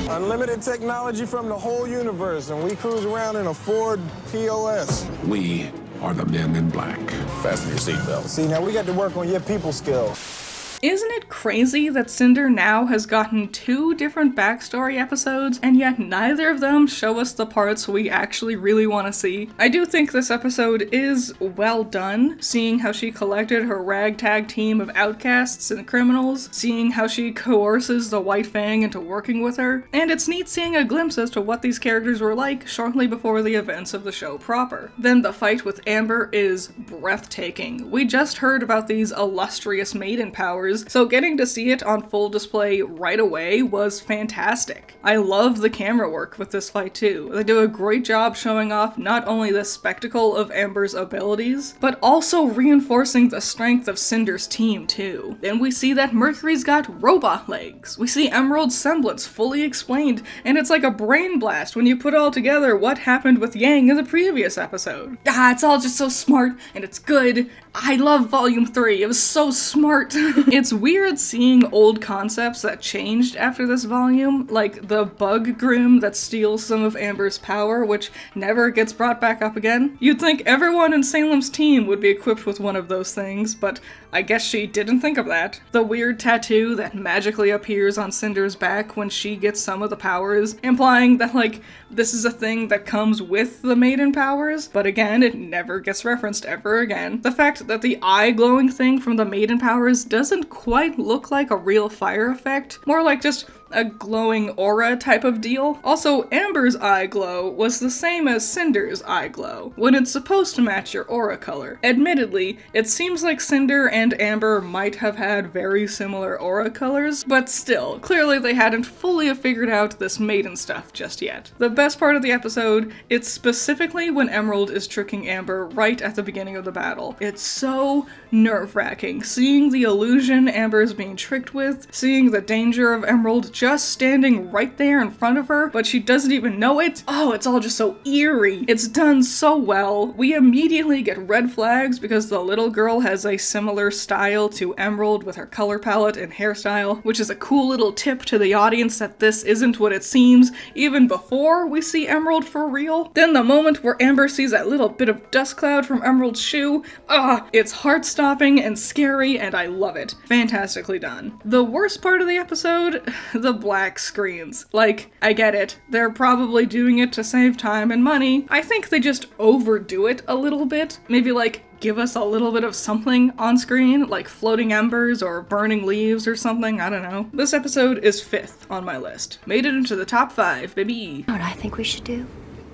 Unlimited technology from the whole universe, and we cruise around in a Ford POS. We are the men in black. Fasten your seatbelt. See, now we got to work on your people skills. Isn't it crazy that Cinder now has gotten 2 different backstory episodes, and yet neither of them show us the parts we actually really want to see? I do think this episode is well done, seeing how she collected her ragtag team of outcasts and criminals, seeing how she coerces the White Fang into working with her, and it's neat seeing a glimpse as to what these characters were like shortly before the events of the show proper. Then the fight with Amber is breathtaking. We just heard about these illustrious maiden powers, so getting to see it on full display right away was fantastic. I love the camera work with this fight too. They do a great job showing off not only the spectacle of Amber's abilities, but also reinforcing the strength of Cinder's team too. Then we see that Mercury's got robot legs. We see Emerald's semblance fully explained, and it's like a brain blast when you put all together what happened with Yang in the previous episode. It's all just so smart, and it's good. I love Volume 3, it was so smart. It's weird seeing old concepts that changed after this volume, like the bug groom that steals some of Amber's power, which never gets brought back up again. You'd think everyone in Salem's team would be equipped with one of those things, but I guess she didn't think of that. The weird tattoo that magically appears on Cinder's back when she gets some of the powers, implying that, like, this is a thing that comes with the maiden powers, but again, it never gets referenced ever again. The fact that the eye glowing thing from the maiden powers doesn't quite look like a real fire effect, more like just a glowing aura type of deal. Also, Amber's eye glow was the same as Cinder's eye glow, when it's supposed to match your aura color. Admittedly, it seems like Cinder and Amber might have had very similar aura colors, but still, clearly they hadn't fully figured out this maiden stuff just yet. The best part of the episode, it's specifically when Emerald is tricking Amber right at the beginning of the battle. It's so nerve-wracking, seeing the illusion Amber is being tricked with, seeing the danger of Emerald just standing right there in front of her, but she doesn't even know it. Oh, it's all just so eerie. It's done so well. We immediately get red flags because the little girl has a similar style to Emerald with her color palette and hairstyle, which is a cool little tip to the audience that this isn't what it seems even before we see Emerald for real. Then the moment where Amber sees that little bit of dust cloud from Emerald's shoe, it's heart-stopping and scary, and I love it. Fantastically done. The worst part of the episode? The black screens. Like, I get it. They're probably doing it to save time and money. I think they just overdo it a little bit. Maybe like give us a little bit of something on screen, like floating embers or burning leaves or something, I don't know. This episode is 5th on my list. Made it into the top 5, baby. You know what I think we should do?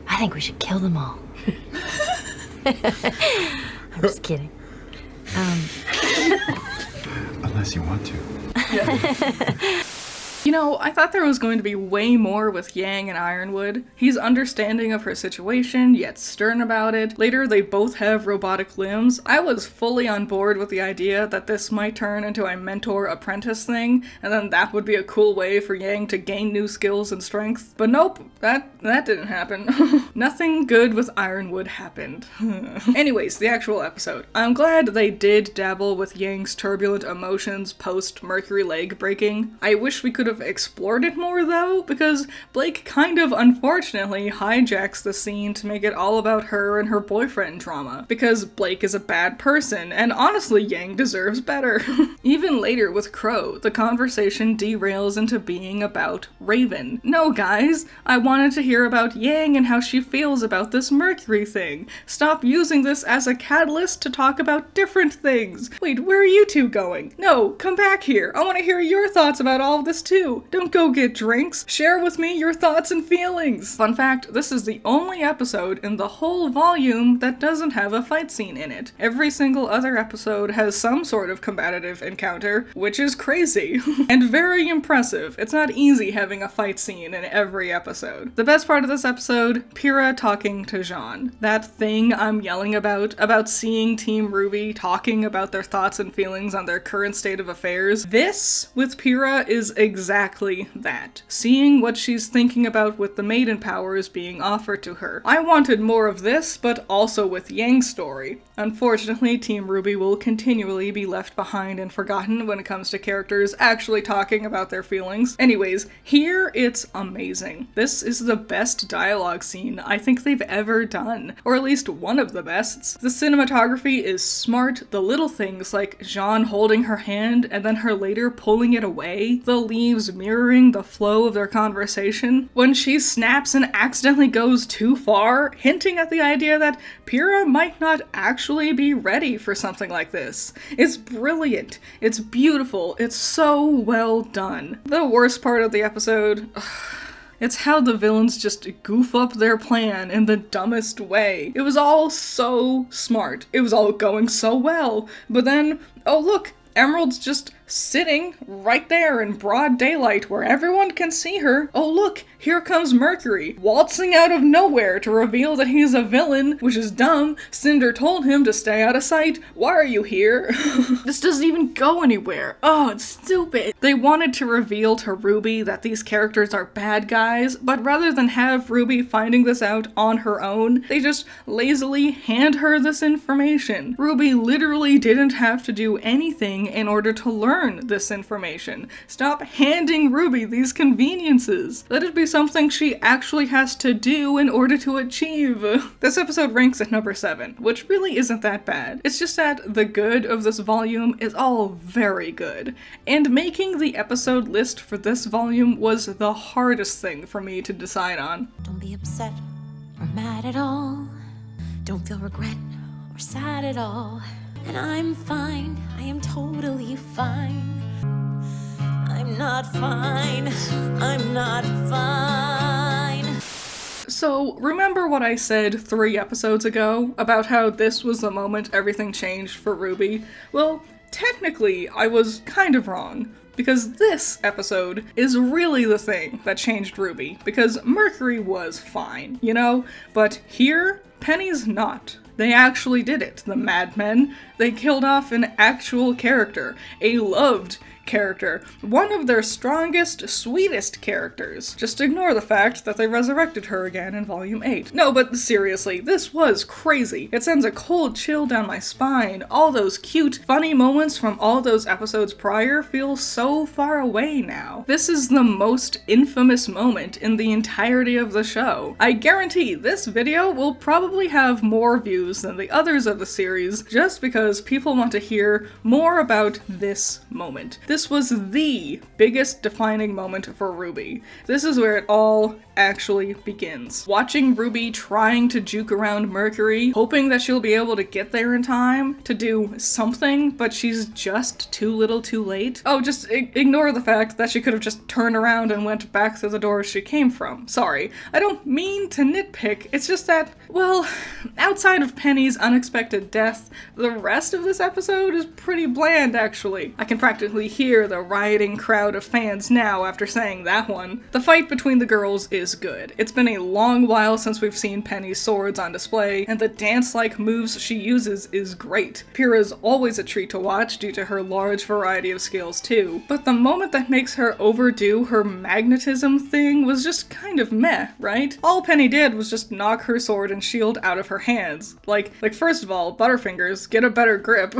I think we should kill them all. I'm just kidding. Unless you want to. You know, I thought there was going to be way more with Yang and Ironwood. He's understanding of her situation, yet stern about it. Later, they both have robotic limbs. I was fully on board with the idea that this might turn into a mentor-apprentice thing, and then that would be a cool way for Yang to gain new skills and strength. But nope, that didn't happen. Nothing good with Ironwood happened. Anyways, the actual episode. I'm glad they did dabble with Yang's turbulent emotions post-Mercury leg breaking. I wish we could have explored it more though, because Blake kind of unfortunately hijacks the scene to make it all about her and her boyfriend drama, because Blake is a bad person, and honestly Yang deserves better. Even later with Crow, the conversation derails into being about Raven. No guys, I wanted to hear about Yang and how she feels about this Mercury thing. Stop using this as a catalyst to talk about different things. Wait, where are you two going? No, come back here. I want to hear your thoughts about all of this too. Don't go get drinks. Share with me your thoughts and feelings. Fun fact, this is the only episode in the whole volume that doesn't have a fight scene in it. Every single other episode has some sort of combative encounter, which is crazy. And very impressive. It's not easy having a fight scene in every episode. The best part of this episode, Pyrrha talking to Jean. That thing I'm yelling about seeing Team RWBY talking about their thoughts and feelings on their current state of affairs. This, with Pyrrha, is exactly that. Seeing what she's thinking about with the maiden powers being offered to her. I wanted more of this, but also with Yang's story. Unfortunately, Team RWBY will continually be left behind and forgotten when it comes to characters actually talking about their feelings. Anyways, here it's amazing. This is the best dialogue scene I think they've ever done, or at least one of the best. The cinematography is smart, the little things like Jean holding her hand and then her later pulling it away, the leaves mirroring the flow of their conversation, when she snaps and accidentally goes too far, hinting at the idea that Pyrrha might not actually be ready for something like this. It's brilliant. It's beautiful. It's so well done. The worst part of the episode... It's how the villains just goof up their plan in the dumbest way. It was all so smart. It was all going so well. But then, oh look, Emerald's just sitting right there in broad daylight where everyone can see her. Oh look, here comes Mercury, waltzing out of nowhere to reveal that he's a villain, which is dumb. Cinder told him to stay out of sight. Why are you here? This doesn't even go anywhere. Oh, it's stupid. They wanted to reveal to RWBY that these characters are bad guys, but rather than have RWBY finding this out on her own, they just lazily hand her this information. RWBY literally didn't have to do anything in order to learn this information. Stop handing RWBY these conveniences. Let it be something she actually has to do in order to achieve. This episode ranks at number 7, which really isn't that bad. It's just that the good of this volume is all very good, and making the episode list for this volume was the hardest thing for me to decide on. Don't be upset or mad at all. Don't feel regret or sad at all. And I'm fine, I am totally fine. I'm not fine, I'm not fine. So, remember what I said 3 episodes ago about how this was the moment everything changed for RWBY? Well, technically, I was kind of wrong. Because this episode is really the thing that changed RWBY, because Mercury was fine, you know? But here, Penny's not. They actually did it, the madmen. They killed off an actual character, a loved character, one of their strongest, sweetest characters. Just ignore the fact that they resurrected her again in Volume 8. No, but seriously, this was crazy. It sends a cold chill down my spine. All those cute, funny moments from all those episodes prior feel so far away now. This is the most infamous moment in the entirety of the show. I guarantee this video will probably have more views than the others of the series just because people want to hear more about this moment. This was the biggest defining moment for RWBY. This is where it all actually begins. Watching RWBY trying to juke around Mercury, hoping that she'll be able to get there in time to do something, but she's just too little too late. Oh, just ignore the fact that she could have just turned around and went back through the door she came from. Sorry, I don't mean to nitpick, it's just that, well, outside of Penny's unexpected death, the rest of this episode is pretty bland actually. I can practically hear the rioting crowd of fans now after saying that one. The fight between the girls is good. It's been a long while since we've seen Penny's swords on display, and the dance-like moves she uses is great. Pyrrha's always a treat to watch due to her large variety of skills too, but the moment that makes her overdo her magnetism thing was just kind of meh, right? All Penny did was just knock her sword and shield out of her hands. Like first of all, Butterfingers, get a better grip.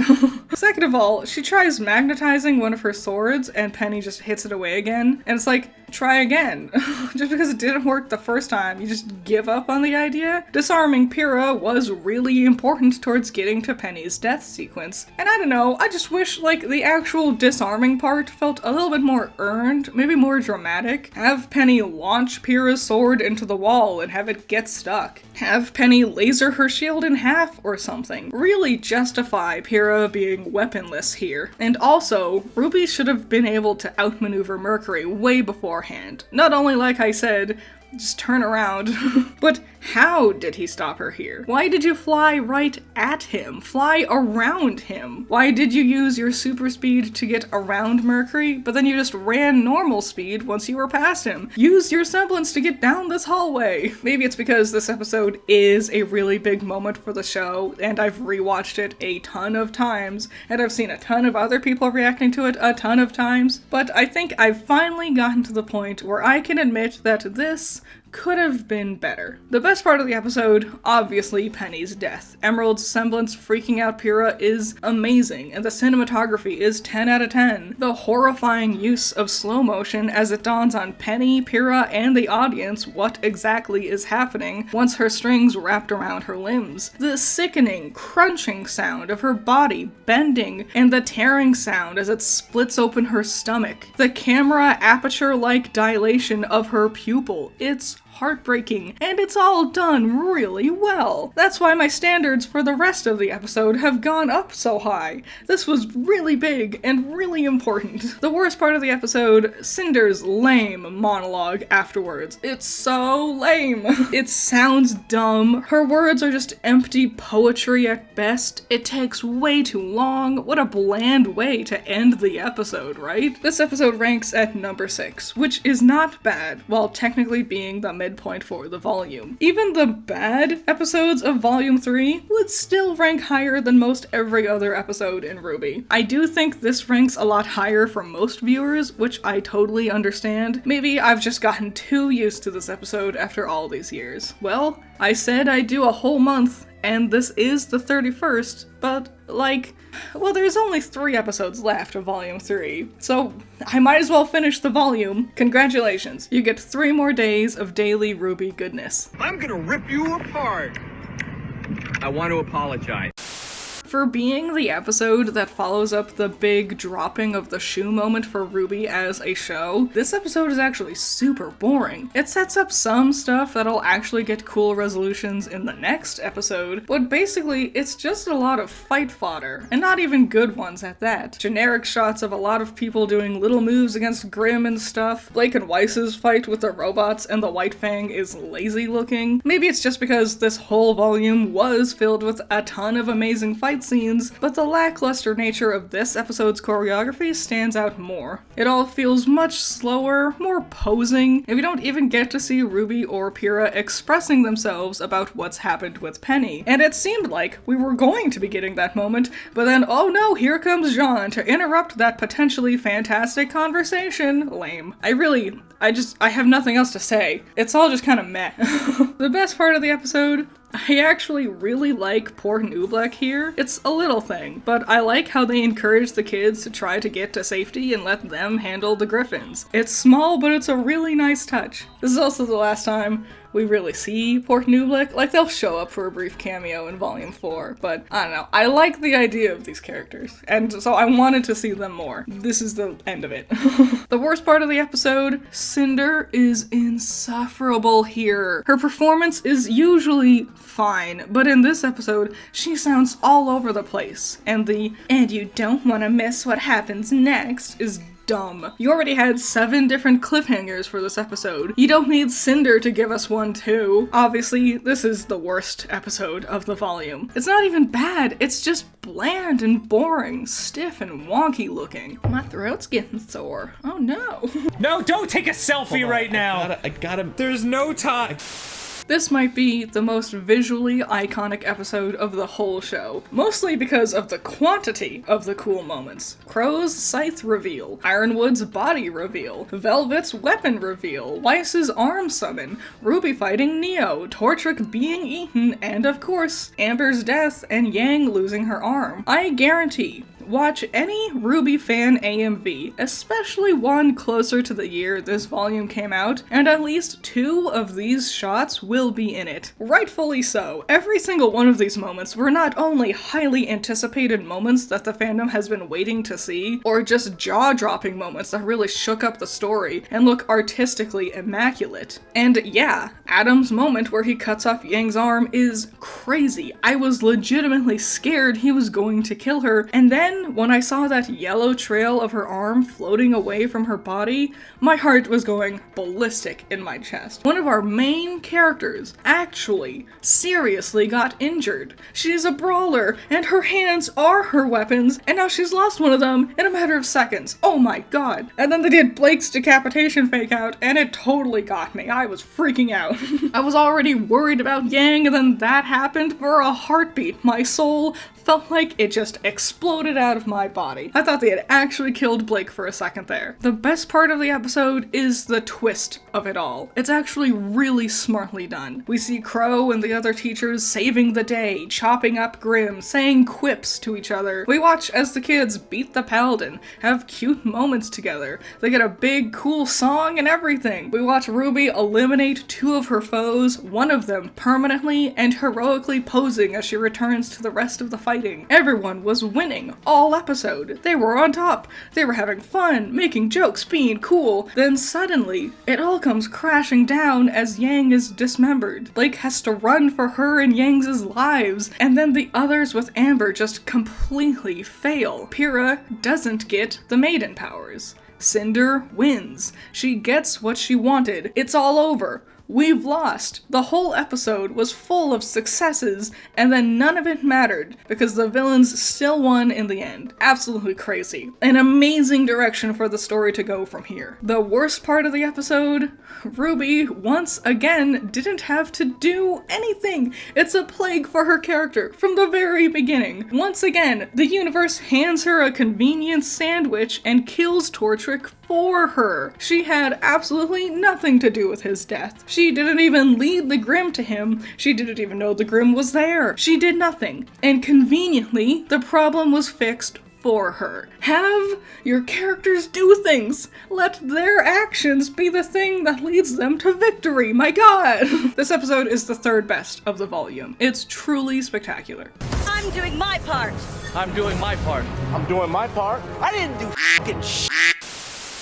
Second of all, she tries magnetizing one of her swords and Penny just hits it away again, and it's like, try again. Just because it didn't work the first time, you just give up on the idea? Disarming Pyrrha was really important towards getting to Penny's death sequence. And I don't know, I just wish like the actual disarming part felt a little bit more earned, maybe more dramatic. Have Penny launch Pyrrha's sword into the wall and have it get stuck. Have Penny laser her shield in half or something. Really justify Pyrrha being weaponless here. And also, RWBY should have been able to outmaneuver Mercury way beforehand. Not only, like I said, just turn around. But how did he stop her here? Why did you fly right at him? Fly around him? Why did you use your super speed to get around Mercury, but then you just ran normal speed once you were past him? Use your semblance to get down this hallway. Maybe it's because this episode is a really big moment for the show, and I've rewatched it a ton of times, and I've seen a ton of other people reacting to it a ton of times, but I think I've finally gotten to the point where I can admit that this could have been better. The best part of the episode, obviously Penny's death. Emerald's semblance freaking out Pyrrha is amazing, and the cinematography is 10 out of 10. The horrifying use of slow motion as it dawns on Penny, Pyrrha, and the audience what exactly is happening once her strings wrapped around her limbs. The sickening, crunching sound of her body bending, and the tearing sound as it splits open her stomach. The camera aperture-like dilation of her pupil. It's heartbreaking, and it's all done really well. That's why my standards for the rest of the episode have gone up so high. This was really big and really important. The worst part of the episode, Cinder's lame monologue afterwards. It's so lame. It sounds dumb. Her words are just empty poetry at best. It takes way too long. What a bland way to end the episode, right? This episode ranks at number 6, which is not bad, while technically being the midpoint for the volume. Even the bad episodes of Volume 3 would still rank higher than most every other episode in RWBY. I do think this ranks a lot higher for most viewers, which I totally understand. Maybe I've just gotten too used to this episode after all these years. Well, I said I'd do a whole month, and this is the 31st, but well, there's only 3 episodes left of Volume 3, so I might as well finish the volume. Congratulations, you get 3 more days of daily RWBY goodness. I'm gonna rip you apart. I want to apologize. For being the episode that follows up the big dropping of the shoe moment for RWBY as a show, this episode is actually super boring. It sets up some stuff that'll actually get cool resolutions in the next episode, but basically it's just a lot of fight fodder, and not even good ones at that. Generic shots of a lot of people doing little moves against Grimm and stuff. Blake and Weiss's fight with the robots and the White Fang is lazy looking. Maybe it's just because this whole volume was filled with a ton of amazing fight fight scenes, but the lackluster nature of this episode's choreography stands out more. It all feels much slower, more posing, and we don't even get to see RWBY or Pyrrha expressing themselves about what's happened with Penny. And it seemed like we were going to be getting that moment, but then, oh no, here comes Jean to interrupt that potentially fantastic conversation. Lame. I have nothing else to say. It's all just kind of meh. The best part of the episode, I actually really like Port Newbleck here. It's a little thing, but I like how they encourage the kids to try to get to safety and let them handle the griffins. It's small, but it's a really nice touch. This is also the last time we really see Port Newbleck. Like, they'll show up for a brief cameo in Volume 4, but I don't know. I like the idea of these characters, and so I wanted to see them more. This is the end of it. The worst part of the episode, Cinder is insufferable here. Her performance is usually fine, but in this episode, she sounds all over the place, and you don't want to miss what happens next is dumb. You already had 7 different cliffhangers for this episode. You don't need Cinder to give us one too. Obviously, this is the worst episode of the volume. It's not even bad, it's just bland and boring, stiff and wonky looking. My throat's getting sore. Oh no. No, don't take a selfie right now! I gotta. There's no time! This might be the most visually iconic episode of the whole show, mostly because of the quantity of the cool moments. Crow's scythe reveal, Ironwood's body reveal, Velvet's weapon reveal, Weiss's arm summon, RWBY fighting Neo, Tortrick being eaten, and of course, Amber's death and Yang losing her arm. I guarantee, watch any RWBY fan AMV, especially one closer to the year this volume came out, and at least 2 of these shots will be in it. Rightfully so. Every single one of these moments were not only highly anticipated moments that the fandom has been waiting to see, or just jaw-dropping moments that really shook up the story and look artistically immaculate. And yeah, Adam's moment where he cuts off Yang's arm is crazy. I was legitimately scared he was going to kill her, and then when I saw that yellow trail of her arm floating away from her body, my heart was going ballistic in my chest. One of our main characters actually, seriously got injured. She's a brawler, and her hands are her weapons, and now she's lost one of them in a matter of seconds. Oh my god. And then they did Blake's decapitation fake out, and it totally got me. I was freaking out. I was already worried about Yang, and then that happened for a heartbeat. My soul felt like it just exploded out of my body. I thought they had actually killed Blake for a second there. The best part of the episode is the twist of it all. It's actually really smartly done. We see Crow and the other teachers saving the day, chopping up Grimm, saying quips to each other. We watch as the kids beat the Paladin, have cute moments together. They get a big cool song and everything. We watch RWBY eliminate 2 of her foes, one of them permanently and heroically posing as she returns to the rest of the fight. Everyone was winning all episode. They were on top. They were having fun, making jokes, being cool. Then suddenly, it all comes crashing down as Yang is dismembered. Blake has to run for her and Yang's lives, and then the others with Amber just completely fail. Pyrrha doesn't get the maiden powers. Cinder wins. She gets what she wanted. It's all over. We've lost. The whole episode was full of successes, and then none of it mattered, because the villains still won in the end. Absolutely crazy. An amazing direction for the story to go from here. The worst part of the episode, RWBY, once again, didn't have to do anything. It's a plague for her character from the very beginning. Once again, the universe hands her a convenient sandwich and kills Tortrick for her. She had absolutely nothing to do with his death. She didn't even lead the Grimm to him. She didn't even know the Grimm was there. She did nothing. And conveniently, the problem was fixed for her. Have your characters do things. Let their actions be the thing that leads them to victory. My god! This episode is the 3rd best of the volume. It's truly spectacular. I'm doing my part. I'm doing my part. I'm doing my part. I didn't do f***ing shit.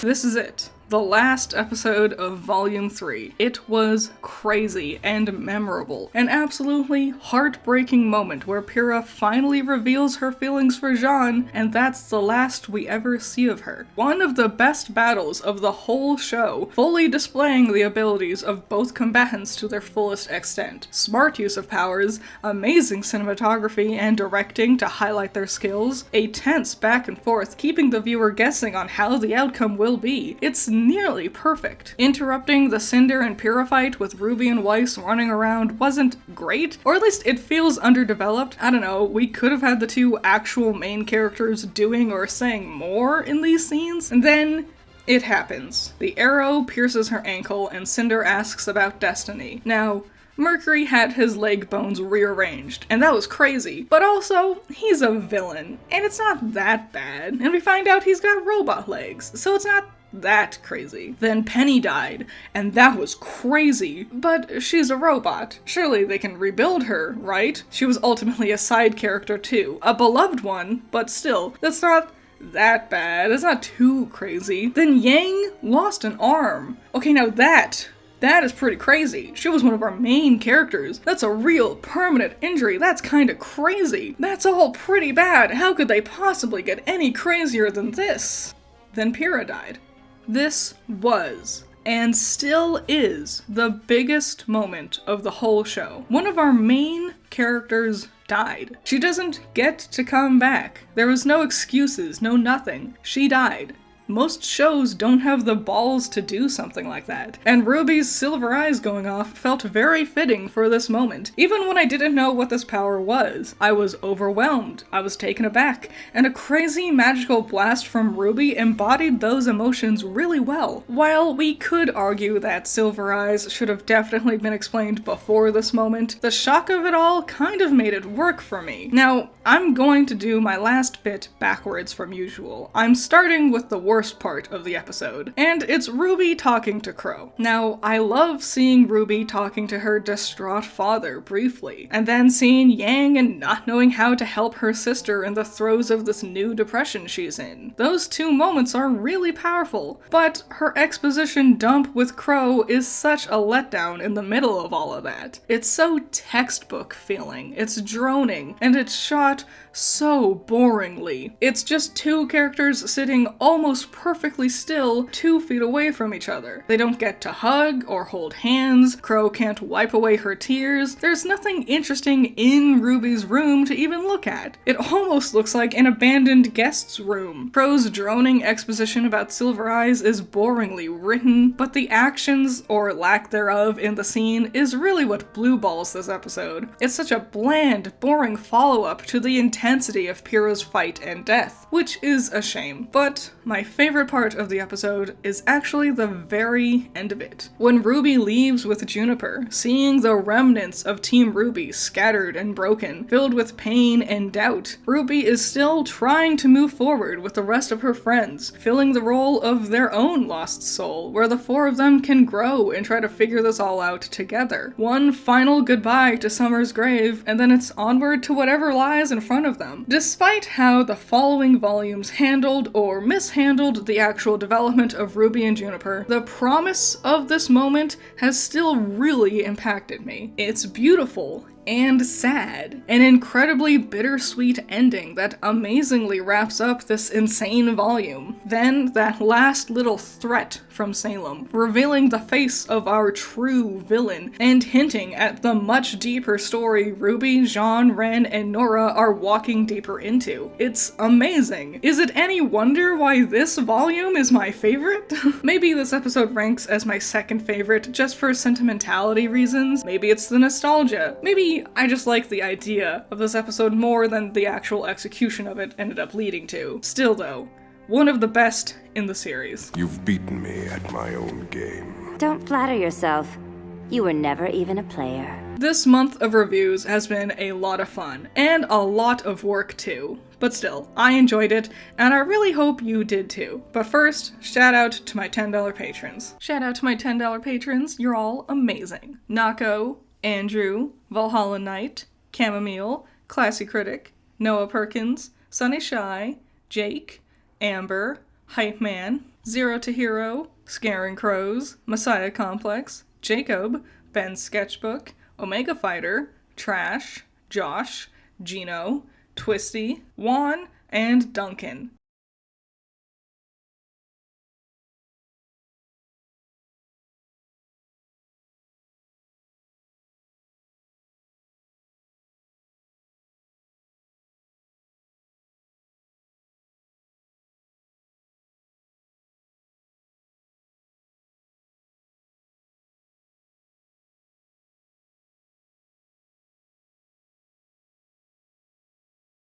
This is it. the last episode of Volume 3. It was crazy and memorable. An absolutely heartbreaking moment where Pyrrha finally reveals her feelings for Jean, and that's the last we ever see of her. One of the best battles of the whole show, fully displaying the abilities of both combatants to their fullest extent. Smart use of powers, amazing cinematography and directing to highlight their skills, a tense back and forth, keeping the viewer guessing on how the outcome will be. It's nearly perfect. Interrupting the Cinder and Pyrrha fight with Ruby and Weiss running around wasn't great, or at least it feels underdeveloped. I don't know, we could have had the two actual main characters doing or saying more in these scenes, and then it happens. The arrow pierces her ankle and Cinder asks about Destiny. Now, Mercury had his leg bones rearranged, and that was crazy, but also, he's a villain, and it's not that bad, and we find out he's got robot legs, so it's not that crazy. Then Penny died, and that was crazy, but she's a robot. Surely they can rebuild her, right? She was ultimately a side character too, a beloved one, but still, that's not that bad, it's not too crazy. Then Yang lost an arm. Okay, now that is pretty crazy. She was one of our main characters. That's a real permanent injury. That's kinda crazy. That's all pretty bad. How could they possibly get any crazier than this? Then Pyrrha died. This was, and still is, the biggest moment of the whole show. One of our main characters died. She doesn't get to come back. There was no excuses, no nothing. She died. Most shows don't have the balls to do something like that, and Ruby's silver eyes going off felt very fitting for this moment. Even when I didn't know what this power was, I was overwhelmed, I was taken aback, and a crazy magical blast from Ruby embodied those emotions really well. While we could argue that silver eyes should have definitely been explained before this moment, the shock of it all kind of made it work for me. Now, I'm going to do my last bit backwards from usual. I'm starting with the worst part of the episode, and it's Ruby talking to Crow. Now, I love seeing Ruby talking to her distraught father briefly, and then seeing Yang and not knowing how to help her sister in the throes of this new depression she's in. Those two moments are really powerful, but her exposition dump with Crow is such a letdown in the middle of all of that. It's so textbook feeling, it's droning, and it's shot so boringly. It's just two characters sitting almost perfectly still 2 feet away from each other. They don't get to hug or hold hands, Crow can't wipe away her tears, there's nothing interesting in Ruby's room to even look at. It almost looks like an abandoned guest's room. Crow's droning exposition about Silver Eyes is boringly written, but the actions, or lack thereof, in the scene is really what blue balls this episode. It's such a bland, boring follow-up to the intensity of Pyrrha's fight and death, which is a shame. But my favorite part of the episode is actually the very end of it. When Ruby leaves with Juniper, seeing the remnants of Team Ruby scattered and broken, filled with pain and doubt, Ruby is still trying to move forward with the rest of her friends, filling the role of their own lost soul, where the 4 of them can grow and try to figure this all out together. One final goodbye to Summer's grave, and then it's onward to whatever lies in front of them. Despite how the following volumes handled or mishandled the actual development of Ruby and Juniper, the promise of this moment has still really impacted me. It's beautiful and sad. An incredibly bittersweet ending that amazingly wraps up this insane volume. Then that last little threat from Salem, revealing the face of our true villain and hinting at the much deeper story Ruby, Jean, Ren, and Nora are walking deeper into. It's amazing. Is it any wonder why this volume is my favorite? Maybe this episode ranks as my second favorite just for sentimentality reasons. Maybe it's the nostalgia. Maybe I just like the idea of this episode more than the actual execution of it ended up leading to. Still though, one of the best in the series. You've beaten me at my own game. Don't flatter yourself. You were never even a player. This month of reviews has been a lot of fun, and a lot of work too. But still, I enjoyed it, and I really hope you did too. But first, shout out to my $10 patrons. Shout out to my $10 patrons, you're all amazing. Nako, Andrew, Valhalla Knight, Chamomile, Classy Critic, Noah Perkins, Sunny Shy, Jake, Amber, Hype Man, Zero to Hero, Scaring Crows, Messiah Complex, Jacob, Ben's Sketchbook, Omega Fighter, Trash, Josh, Gino, Twisty, Juan, and Duncan.